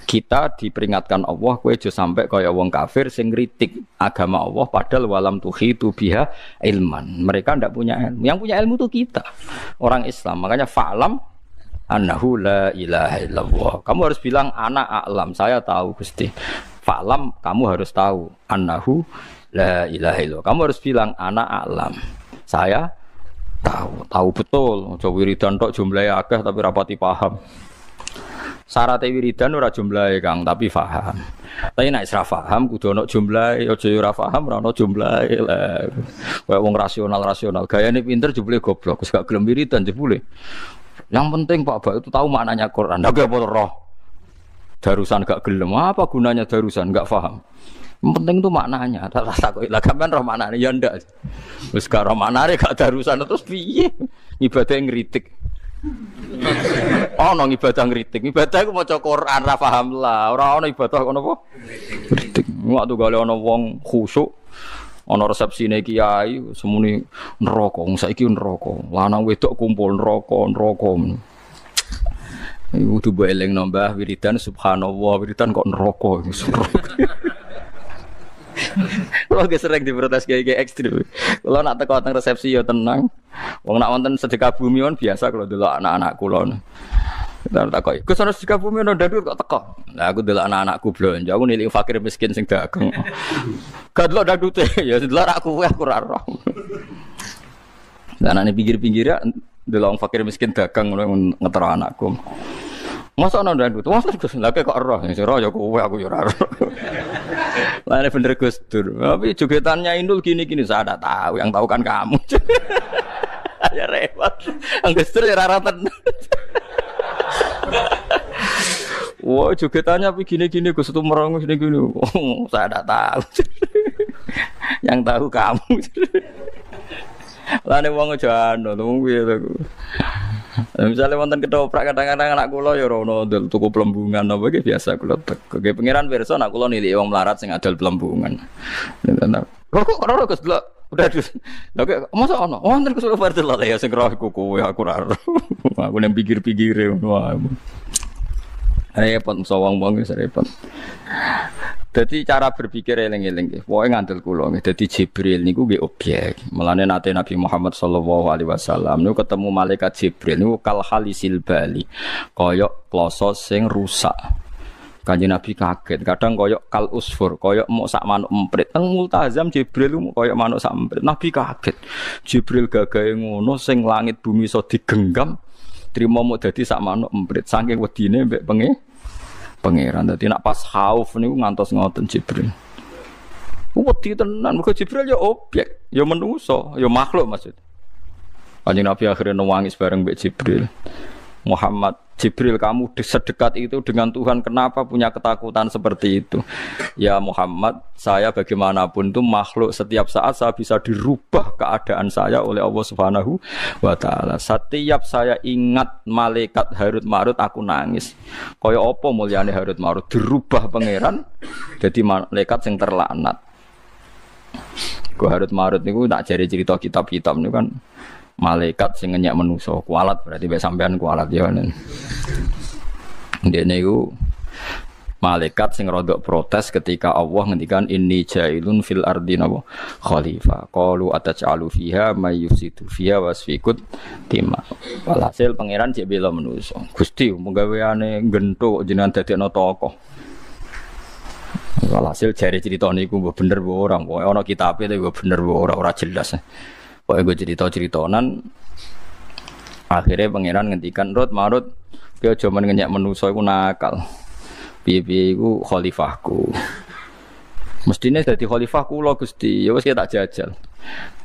kita diperingatkan Allah, kowe aja sampai kaya wong kafir sing ngritik agama Allah padahal walam tuhitu biha ilman. Mereka ndak punya ilmu. Yang punya ilmu itu kita, orang Islam. Makanya fa'lam annahu la ilaha illallah. Kamu harus bilang ana a'lam, saya tahu Gusti. Fa'lam, kamu harus tahu annahu la ilaha illallah. Kamu harus bilang ana a'lam. Saya tahu betul. Aja wiridan tok jumlahe akeh tapi rapati paham. Syarat wiridan ora jumlahe Kang, tapi paham. Tapi nek ora paham kudu ana jumlahe, aja ora paham ora ana jumlahe. Lah koyo wong rasional, gayane pinter jebule goblok, wis gak gelem wiridan jebule. Yang penting Pak Bak itu tahu maknanya Quran. Ndak apa roh. Darusan gak gelem, apa gunanya darusan gak paham. Yang penting itu maknanya. Tak kok lah sampean roh maknane ya ndak. Wis gak roh maknane gak darusan terus piye? Ibadah ngritik. Ono ibadah ngritik. Ibadah iku maca Quran ra paham lah. Ora ono ibadah ngono apa? Ngritik. Waktu gale ono wong khusyuk, ono resepsine kiai semuni neraka. Saiki neraka. Lanang wedok kumpul neraka. Iku kudu eling nambah wiridan subhanallah, wiridan kok neraka. Kalau gak sering diprotes kayak ekstrim. Kalau nak teko teng resepsi ya tenang. Wong nak wonten sedekah bumi kan biasa kalau delok anak-anak kula. Kita takoki, "Gus ana sedekah bumi ana ndandur kok teko?" Lah aku delok anak-anakku blonjo, aku nilik fakir miskin sing dagang. Gak delok ndandute, ya delok aku ora roh. Lah anane pinggir-pinggir ya delok fakir miskin dagang ngono ngetero anakku. Masa ana ndandut? Wah, Gus, lha kok roh. Sing roh ya kowe aku ya ora roh. Lah bener Gus Dur. Tapi jogetannya Indul gini-gini saya enggak tahu, yang tahu kan kamu. Ya repot. Gus Dur ya ora tenan. Wah, jogetannya begini-gini Gus Dur merong gini-gini. Oh, saya enggak tahu. Yang tahu kamu. Lah nek wong aja anu, wong piye to. Misalnya wonten ketoprak kadang-kadang anak kula ya rono ndel tuku plembungan apa iki biasa kula teko. Nggih pangeran pirsa anak kula niliki wong melarat sing adol plembungan. Kok ora Gus delok udah dus. Lha kok mosok ono. Wonten Gus ora delok ya sing roh iku kowe aku ora. Aku nang pikir-pikire ngono. Repot sawang-wang wis repot. Dadi cara berpikir eling-eling nggih. Pokoke ngandel kula nggih. Dadi Jibril niku nggih objek. Mulane nate Nabi Muhammad sallallahu alaihi wasallam niku ketemu malaikat Jibril niku kal halisil bali. Kaya kloso sing rusak. Kanjeng Nabi kaget. Kadang kaya kal usfur, kaya mok sak manuk emprit. Teng Multazam Jibril kaya manuk sak emprit. Nabi kaget. Jibril gagahe ngono sing langit bumi iso digenggam. Trimo mok dadi sak manuk emprit. Saking wedine mbek pangeran. Dadi nak pas khauf niku ngantos ngoten Jibril. Wedi tenan mergo Jibril ya objek, ya manusa, ya makhluk maksud. Kanjeng Nabi akhirnya nangis bareng mbek Jibril. Muhammad, Jibril kamu sedekat itu dengan Tuhan, kenapa punya ketakutan seperti itu? Ya Muhammad, saya bagaimanapun itu makhluk, setiap saat saya bisa dirubah keadaan saya oleh Allah Subhanahu wa taala. Setiap saya ingat malaikat Harut Marut aku nangis. Kaya apa mulyane Harut Marut dirubah pangeran jadi malaikat yang terlaknat. Ku Harut Marut niku tak jare cerita kitab-kitab niku kan malaikat sing ngenyak manusa kualat, berarti mek sampean kualat ya. Dene iku malaikat sing rodok protes ketika Allah ngendikan inni jailun fil ardi napa khalifah. Qalu ataj'alu fiha may yufsidu fiha wasfikut tima. Walhasil pangeran jek bela manusa. Gusti menggaweane genthuk jenengan dadekno tokoh. Walhasil jare crita niku mbok bener mbok ora, pokoke ana kitabe tapi mbok bener mbok ora jelas. Pokoknya gue cerita-ceritonan. Akhirnya pangeran ngendikan Rut Marut dia jaman ngenyak manusa iku nakal. Piye-piye iku khalifahku. Mestine dadi khalifah kula Gusti. Ya wis tak jajal.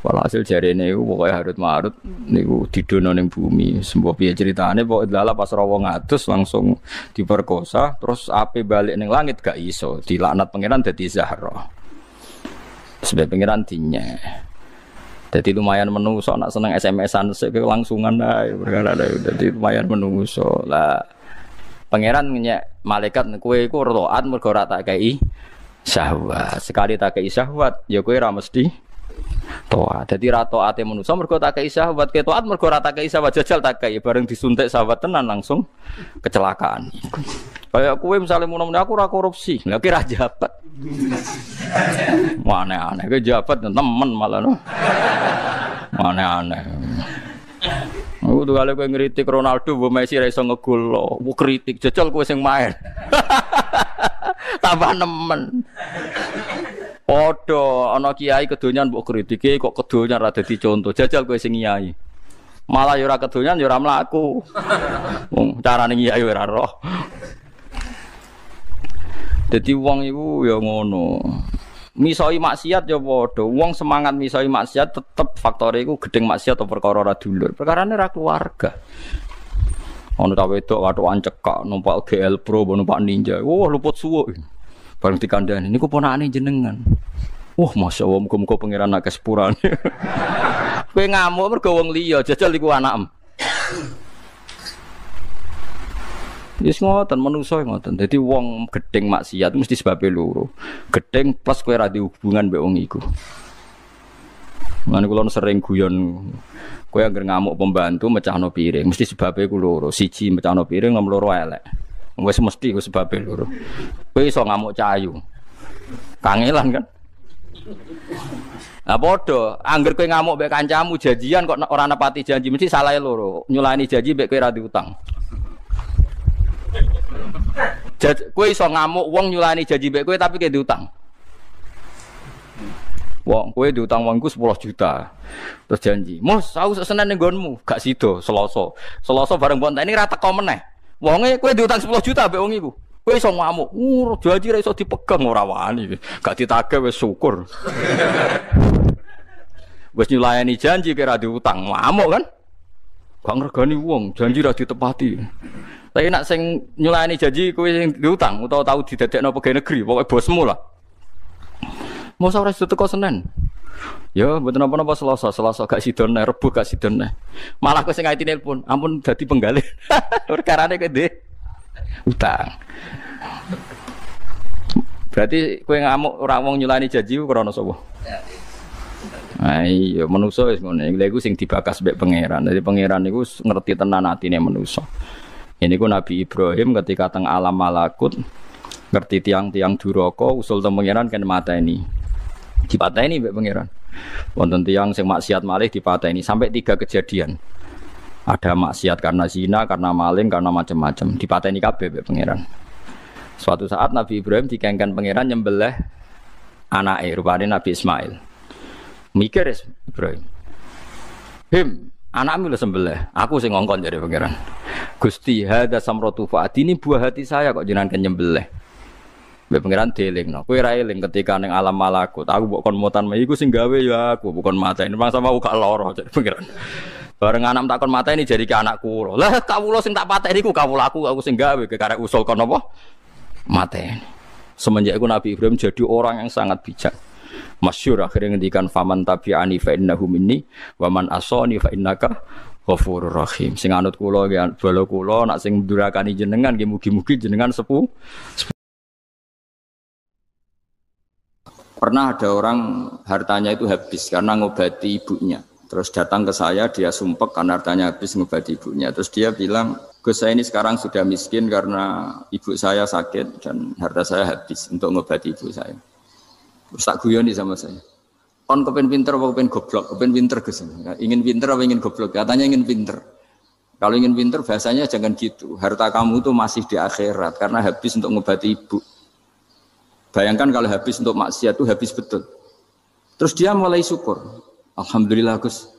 Walhasil jarene iku pokoke Harut Marut niku didono ning bumi. Sembo piye ceritane pokoke lala pas rawa ngatus langsung diperkosa, terus ape balik ning langit gak iso. Dilaknat pangeran dadi Zahra. Sebab pangeran dinyek. Jadi lumayan menungso, nak seneng SMS-an sik langsungan ae perkara ae. Jadi lumayan menungso. Lah pangeran ngenyek malaikat kowe iku taat mergo ora tak kei syahwat. Sekali tak kei syahwat, ya kowe ora mesti taat. Dadi ra taate menungso mergo tak kei syahwat, kowe taat mergo ora tak kei syahwat jajal tak kei bareng disuntik syahwat tenan langsung kecelakaan. Kayak kowe misalnya mun aku ora korupsi, lha kira jabat. Aneh-aneh, ke jabat temen malah no. Aneh-aneh. Aku tuh kali kowe ngritik Ronaldo, mbok Messi ra iso ngegol lho. Ku kritik jajal kowe sing main. Tambah nemen. Padha ana kiai kedonyan mbok kritike kok kedonyan ra dadi contoh. Jajal kowe sing kiai. Malah ya ora kedonyan ya ora mlaku. Wong carane kiai ora roh. Jadi wong iku ya ngono. Misoi maksiat ya padha. Wong semangat misoi maksiat tetep faktore iku gedeng maksiat atau perkara ora dulur. Perkarane ra keluarga. Ono ta wedok wathukan cekak numpak GL Pro numpak Ninja. Wah luput suwuk. Bareng dikandani niku ponakane jenengan. Wah masyaallah muga-muga pangeran nak kesepurane. Kowe ngamuk mergo wong liya jajal iku anakmu. Wis ngoten manusa ngoten. Dadi wong gedeng maksiat mesti sebabe loro. Gedeng plus kowe ra hubungan mbek wong iku. Mane kula sering guyon kowe anggere ngamuk pembantu mecahno piring, mesti sebabe iku loro. Siji mecahno piring, nomor loro elek. Wis mesti iku sebabe loro. Kowe iso ngamuk cayu. Kangelan kan? Lah padha, anggere kowe ngamuk mbek kancamu janjian kok ora nepati janji mesti salahe loro. Nyulani janji mbek kowe ra diutang. Kowe iso ngamuk wong nyulani janji mbek kowe tapi kowe diutang. Wong kowe diutang wongku 10 juta. Terus janji, "Mus, aku Senin ning nggonmu." Gak sida, Selasa. Selasa bareng pontene ra teko meneh. Wonge kowe diutang 10 juta mbek wong iku. Kowe iso ngamuk. Janji ra iso dipegang ora wani. Gak ditagih wis syukur. Wis nyulayani janji kira diutang, ngamuk kan? Gak ngregani wong, janji ra ditepati. Tapi nak sing nyulayani janji kowe sing diutang utawa tau didadekno pegawai negeri, pokoke bosmu lah. Mosok ora iso teko Senin. Ya, mboten napa-napa Selasa gak sidone, Rebo gak sidone. Malah kowe sing ngaiti nelpon, ampun dadi penggalih. Perkarane gede. Utang. Berarti kowe ngamuk ora wong nyulayani janji ku krana sapa? Iya, manusa wis ngono. Lha iku sing dibakas mbek pangeran. Dadi pangeran niku ngerti tenan atine manusa. Ini ku Nabi Ibrahim ketika teng alam malakut ngerti tiang-tiang duraka usul teng pangeran kan mateni. Dipateni mbek pangeran. Wonten tiang sing maksiat malih dipateni sampai 3 kejadian. Ada maksiat karena zina, karena maling, karena macam-macam. Dipateni kabeh mbek pangeran. Suatu saat Nabi Ibrahim dikengken pangeran nyembelih anake rupane Nabi Ismail. Mikir Ibrahim. Anakmu lho sembelih, aku sing ngongkon jare pangeran. Gusti, hadza samratu faati, ini buah hati saya kok jenengan nyembelih. Mbek pangeran delingno. Kowe ra eling ketika ning alam malakut. Aku mbok kon mutan iku sing gawe ya aku bukan mateni. Mangsa mau gak lara jare pangeran. Bareng anak takon mateni jari ke anakku. Lah kawula sing tak pateni iku kawulaku aku sing gawe karek usul kon apa? Mateni. Semenjak itu Nabi Ibrahim jadi orang yang sangat bijak. Masyhur akhirnya ngendikan faman tabi'ani fa innahu minni wa man asani fa innaka ghafurur rahim. Sing anut kula nggih bala kula nak sing durakani jenengan nggih mugi-mugi jenengan sepuh. Pernah ada orang hartanya itu habis karena ngobati ibunya. Terus datang ke saya, dia sumpek karena hartanya habis ngobati ibunya. Terus dia bilang, Gus saya ini sekarang sudah miskin karena ibu saya sakit dan harta saya habis untuk ngobati ibu saya. Terus tak guyoni sama saya. Kon kepen pinter apa kepen goblok? Kepen pinter Gus. Ingin pinter apa ingin goblok? Katanya ingin pinter. Kalau ingin pinter bahasanya jangan gitu. Harta kamu itu masih di akhirat karena habis untuk ngobati ibu. Bayangkan kalau habis untuk maksiat itu habis betul. Terus dia mulai syukur. Alhamdulillah Gus,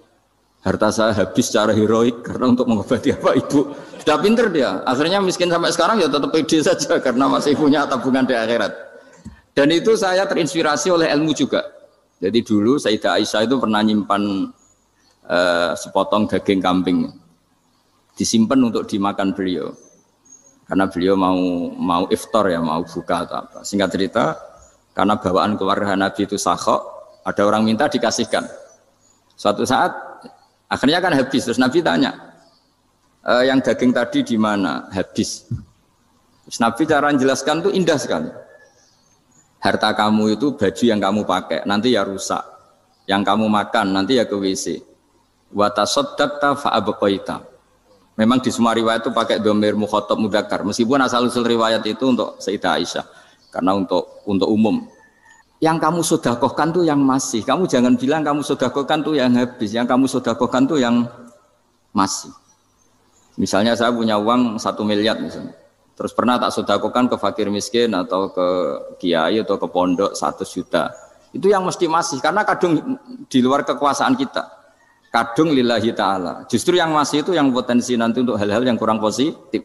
harta saya habis secara heroik karena untuk mengobati apa ibu. Sudah pinter dia. Akhirnya miskin sampai sekarang ya tetap pede saja karena masih punya tabungan di akhirat. Dan itu saya terinspirasi oleh ilmu juga. Jadi dulu Sayyidah Aisyah itu pernah nyimpan sepotong daging kambing. Disimpan untuk dimakan beliau. Karena beliau mau iftar ya, mau buka atau apa. Singkat cerita, karena bawaan keluarga Nabi itu sakhok, ada orang minta dikasihkan. Suatu saat, akhirnya kan habis. Terus Nabi tanya, yang daging tadi di mana? Habis. Terus Nabi cara menjelaskan itu indah sekali. Harta kamu itu baju yang kamu pakai, nanti ya rusak. Yang kamu makan, nanti ya ke WC. Wa tasaddaqta fa abqaita. Memang di semua riwayat itu pakai dhamir mukhatab mudzakkar. Meskipun asal-usul riwayat itu untuk Sayyidah Aisyah. Karena untuk umum. Yang kamu sedekahkan tuh yang masih. Kamu jangan bilang kamu sedekahkan tuh yang habis. Yang kamu sedekahkan tuh yang masih. Misalnya saya punya uang 1 miliar misalnya. Terus pernah tak sedekahkan ke fakir miskin atau ke kiai atau ke pondok 100 juta. Itu yang mesti masih. Karena kadung di luar kekuasaan kita. Kadung lillahi ta'ala. Justru yang masih itu yang potensi nanti untuk hal-hal yang kurang positif.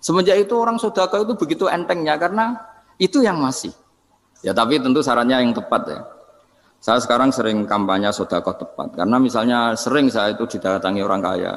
Semenjak itu orang sedekah itu begitu entengnya karena itu yang masih. Ya tapi tentu sarannya yang tepat ya. Saya sekarang sering kampanye sedekah tepat. Karena misalnya sering saya itu didatangi orang kaya.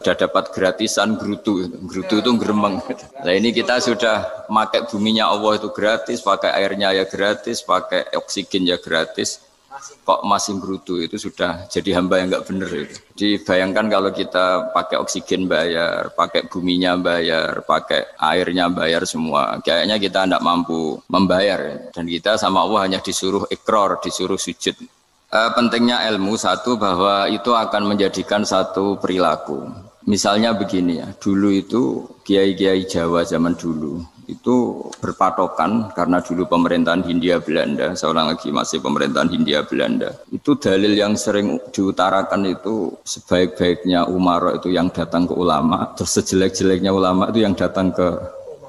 Sudah dapat gratisan gerutu. Gerutu itu geremeng. Nah ini kita sudah pakai buminya Allah itu gratis. Pakai airnya ya gratis. Pakai oksigen ya gratis. Kok masih gerutu itu sudah jadi hamba yang enggak benar itu. Dibayangkan kalau kita pakai oksigen bayar, pakai buminya bayar, pakai airnya bayar semua. Kayaknya kita tidak mampu membayar dan kita sama Allah hanya disuruh ikrar, disuruh sujud. Pentingnya ilmu satu bahwa itu akan menjadikan satu perilaku. Misalnya begini ya, dulu itu kiai-kiai Jawa zaman dulu itu berpatokan karena dulu pemerintahan Hindia Belanda, seorang lagi masih pemerintahan Hindia Belanda. Itu dalil yang sering diutarakan itu sebaik-baiknya umara itu yang datang ke ulama, terus sejelek-jeleknya ulama itu yang datang ke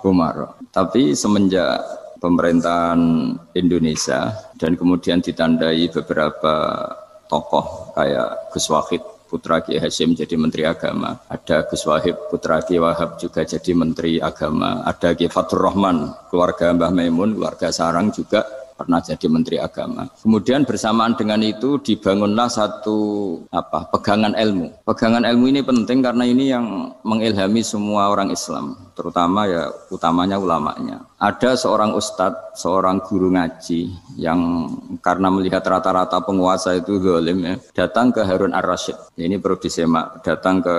umara. Tapi semenjak pemerintahan Indonesia dan kemudian ditandai beberapa tokoh kayak Gus Wahid putra Kiai Hasyim jadi Menteri Agama, ada Gus Wahib putra Kiai Wahab juga jadi Menteri Agama, ada Kiai Fathur Rahman keluarga Mbah Maimun, keluarga Sarang juga pernah jadi Menteri Agama. Kemudian bersamaan dengan itu dibangunlah satu pegangan ilmu. Pegangan ilmu ini penting karena ini yang mengilhami semua orang Islam, terutama ya utamanya ulamanya. Ada seorang ustadz, seorang guru ngaji yang karena melihat rata-rata penguasa itu zalim ya, datang ke Harun Ar-Rasyid. Ini perlu disemak, datang ke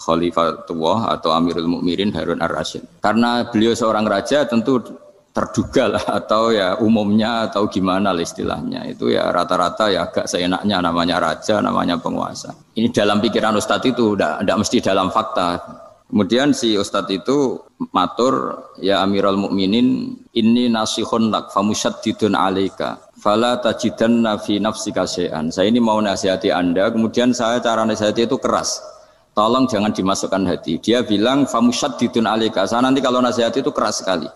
Khalifatullah atau Amirul Mukminin Harun Ar-Rasyid. Karena beliau seorang raja tentu terduga lah atau ya umumnya atau gimana lah istilahnya itu ya rata-rata ya agak seenaknya namanya raja, namanya penguasa. Ini dalam pikiran ustadz itu tidak mesti dalam fakta. Kemudian si ustadz itu matur ya Amirul Mukminin inni nasihun lak famusyaddidun alaika fala tajidanna fi nafsika syai'an. Saya ini mau nasihati Anda, kemudian saya cara nasihati itu keras. Tolong jangan dimasukkan hati. Dia bilang famusyaddidun alaika. Saya nanti kalau nasihati itu keras sekali.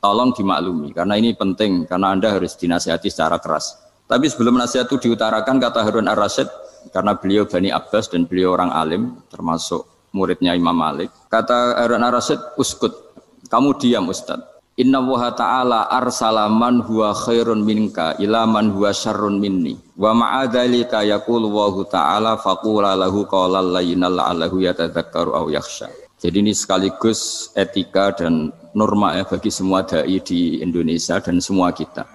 Tolong dimaklumi, karena ini penting, karena Anda harus dinasihati secara keras. Tapi sebelum nasihat itu diutarakan, kata Harun Ar-Rasyid, karena beliau Bani Abbas dan beliau orang alim, termasuk muridnya Imam Malik. Kata Harun Ar-Rasyid, uskut, kamu diam Ustadz. Inna Allaha ta'ala arsala man huwa khairun minka ila man huwa syarrun minni wa ma'a dzalika yaqulu Allahu ta'ala faqula lahu qawlan layyinan la'allahu yatadzakkaru aw yakhsha. Jadi ini sekaligus etika dan norma ya bagi semua dai di Indonesia dan semua kita.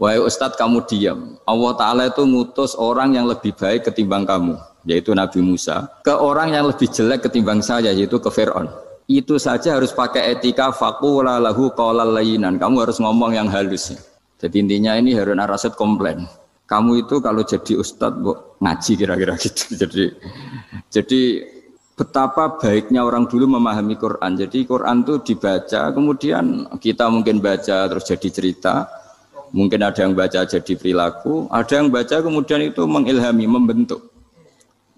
Wahai Ustadz kamu diam. Allah Ta'ala itu ngutus orang yang lebih baik ketimbang kamu, yaitu Nabi Musa, ke orang yang lebih jelek ketimbang saya, yaitu ke Fir'aun. Itu saja harus pakai etika faqula lahu qawlan layyinan. Kamu harus ngomong yang halus. Jadi intinya ini Harun ar-Rasyid komplain. Kamu itu kalau jadi ustadz ngaji kira-kira gitu. Jadi betapa baiknya orang dulu memahami Quran. Jadi Quran itu dibaca, kemudian kita mungkin baca terus jadi cerita. Mungkin ada yang baca jadi perilaku, ada yang baca kemudian itu mengilhami, membentuk.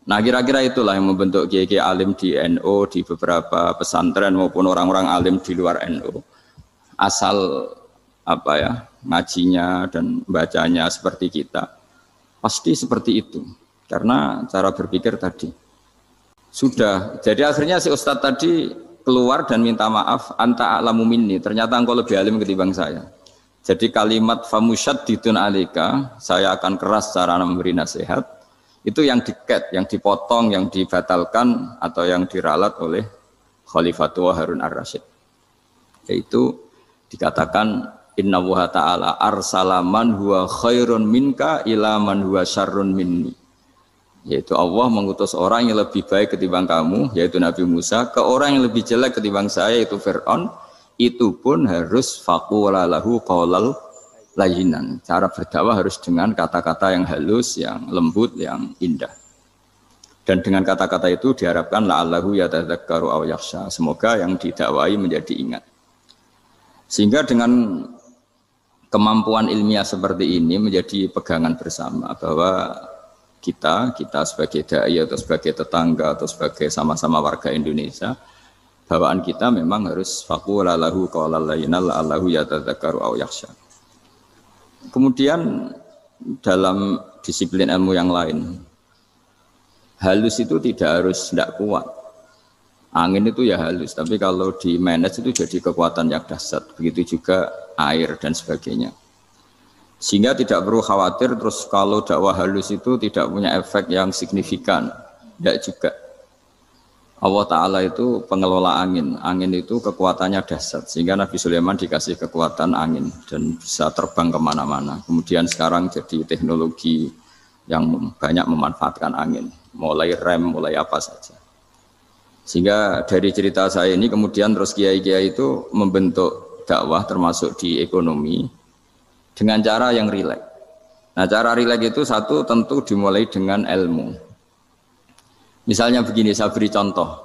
Nah kira-kira itulah yang membentuk kiai-kiai alim di NU, di beberapa pesantren maupun orang-orang alim di luar NU. Asal apa ya, ngajinya dan bacanya seperti kita. Pasti seperti itu. Karena cara berpikir tadi. Sudah, jadi akhirnya si Ustadz tadi keluar dan minta maaf, anta a'lamu minni, ternyata engkau lebih alim ketimbang saya. Jadi kalimat famusyaddidun alika, saya akan keras cara memberi nasihat. Itu yang diket, yang dipotong, yang dibatalkan atau yang diralat oleh Khalifatul Harun ar-Rasyid. Yaitu dikatakan Inna Allaha ta'ala arsala man huwa khairun minka ila man huwa syarrun minni. Yaitu Allah mengutus orang yang lebih baik ketimbang kamu, yaitu Nabi Musa, ke orang yang lebih jelek ketimbang saya, yaitu Fir'aun. Itu pun harus faqula lahu qawlal layyinan. Cara berdakwah harus dengan kata-kata yang halus, yang lembut, yang indah. Dan dengan kata-kata itu diharapkan la'allahu yatadzakkaru aw yakhsha. Semoga yang didakwai menjadi ingat. Sehingga dengan kemampuan ilmiah seperti ini menjadi pegangan bersama bahwa kita sebagai dai atau sebagai tetangga atau sebagai sama-sama warga Indonesia, bawaan kita memang harus faqula lahu qawlan layyinan la'allahu yatadzakkaru aw yakhsha. Kemudian dalam disiplin ilmu yang lain, halus itu tidak kuat. Angin itu ya halus, tapi kalau di manage itu jadi kekuatan yang dahsyat. Begitu juga air dan sebagainya. Sehingga tidak perlu khawatir terus kalau dakwah halus itu tidak punya efek yang signifikan. Tidak juga. Allah Ta'ala itu pengelola angin. Angin itu kekuatannya dahsyat. Sehingga Nabi Sulaiman dikasih kekuatan angin dan bisa terbang kemana-mana. Kemudian sekarang jadi teknologi yang banyak memanfaatkan angin. Mulai rem, mulai apa saja. Sehingga dari cerita saya ini kemudian terus kiai-kiai itu membentuk dakwah termasuk di ekonomi dengan cara yang rileks. Nah cara rileks itu satu tentu dimulai dengan ilmu. Misalnya begini, saya beri contoh.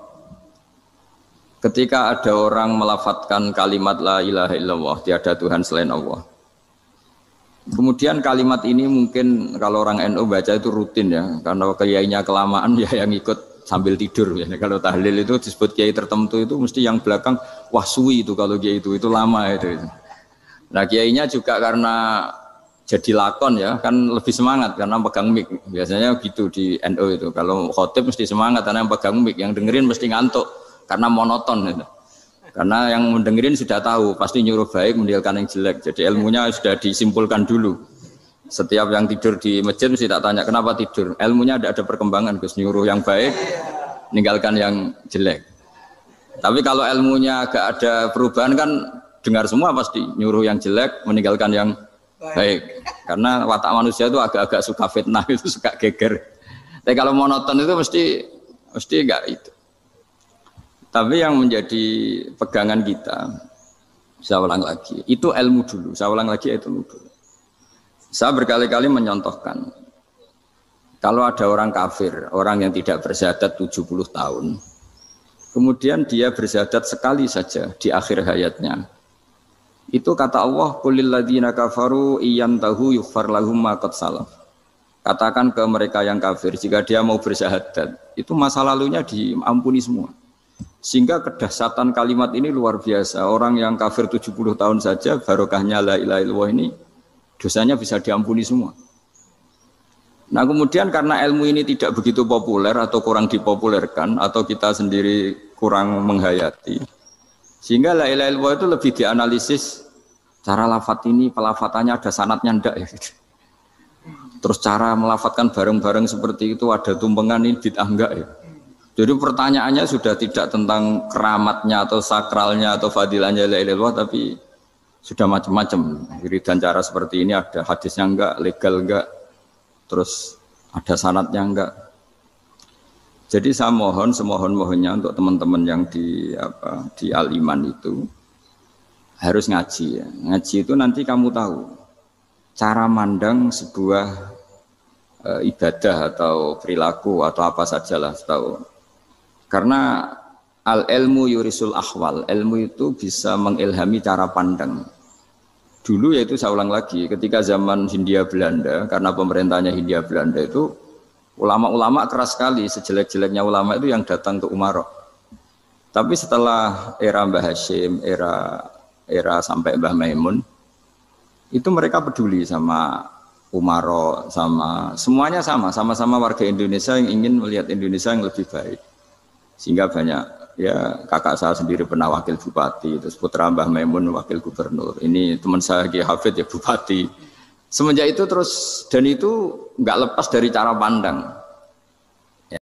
Ketika ada orang melafadzkan kalimat la ilaha illallah, tiada Tuhan selain Allah. Kemudian kalimat ini mungkin kalau orang NU baca itu rutin ya, karena kiainya kelamaan ya yang ikut sambil tidur. Ya. Kalau tahlil itu disebut kiai tertentu itu mesti yang belakang, wah suwi itu kalau kiai itu lama itu. Nah kiainya juga karena jadi lakon ya kan lebih semangat karena pegang mic. Biasanya gitu di NU itu. Kalau khotib mesti semangat karena yang pegang mic, yang dengerin mesti ngantuk karena monoton gitu. Karena yang mendengerin sudah tahu pasti nyuruh baik meninggalkan yang jelek. Jadi ilmunya sudah disimpulkan dulu. Setiap yang tidur di masjid mesti tak tanya kenapa tidur. Ilmunya ada perkembangan Gus, nyuruh yang baik meninggalkan yang jelek. Tapi kalau ilmunya agak ada perubahan kan dengar semua pasti nyuruh yang jelek meninggalkan yang baik, karena watak manusia itu agak-agak suka fitnah, itu suka geger. Tapi kalau monoton itu mesti enggak itu. Tapi yang menjadi pegangan kita, saya ulang lagi, itu ilmu dulu. Saya ulang lagi itu ilmu dulu. Saya berkali-kali menyontohkan, kalau ada orang kafir, orang yang tidak bersyahadat 70 tahun, kemudian dia bersyahadat sekali saja di akhir hayatnya. Itu kata Allah, qulil ladzina kafaru iyantahu yughfar lahum ma qad salaf. Katakan ke mereka yang kafir jika dia mau bersyahadat, itu masa lalunya diampuni semua. Sehingga kedahsyatan kalimat ini luar biasa. Orang yang kafir 70 tahun saja barokahnya la ilaha illallah ini dosanya bisa diampuni semua. Nah, kemudian karena ilmu ini tidak begitu populer atau kurang dipopulerkan atau kita sendiri kurang menghayati, Sehingga la ilaha illallah itu lebih dianalisis cara lafat ini, pelafatannya ada sanatnya ndak ya. Terus cara melafatkan bareng-bareng seperti itu ada tumpengan ini bid'ah enggak ya. Jadi pertanyaannya sudah tidak tentang keramatnya atau sakralnya atau fadilahnya la ilaha illallah, tapi sudah macam-macam. Dan cara seperti ini ada hadisnya enggak, legal enggak, terus ada sanatnya enggak. Jadi saya mohon semohon-mohonnya untuk teman-teman yang di Al-Iman itu harus ngaji ya. Ngaji itu nanti kamu tahu cara mandang sebuah ibadah atau perilaku atau apa sajalah tahu. Karena al-ilmu yurisul ahwal, ilmu itu bisa mengilhami cara pandang. Dulu yaitu saya ulang lagi, ketika zaman Hindia Belanda, karena pemerintahnya Hindia Belanda itu ulama-ulama keras sekali, sejelek-jeleknya ulama itu yang datang ke Umarok. Tapi setelah era Mbah Hashim, era sampai Mbah Maimun, itu mereka peduli sama Umarok, sama semuanya sama-sama warga Indonesia yang ingin melihat Indonesia yang lebih baik. Sehingga banyak, ya kakak saya sendiri pernah wakil bupati, terus putra Mbah Maimun wakil gubernur. Ini teman saya Ki Hafid ya bupati. Semenjak itu terus, dan itu nggak lepas dari cara pandang.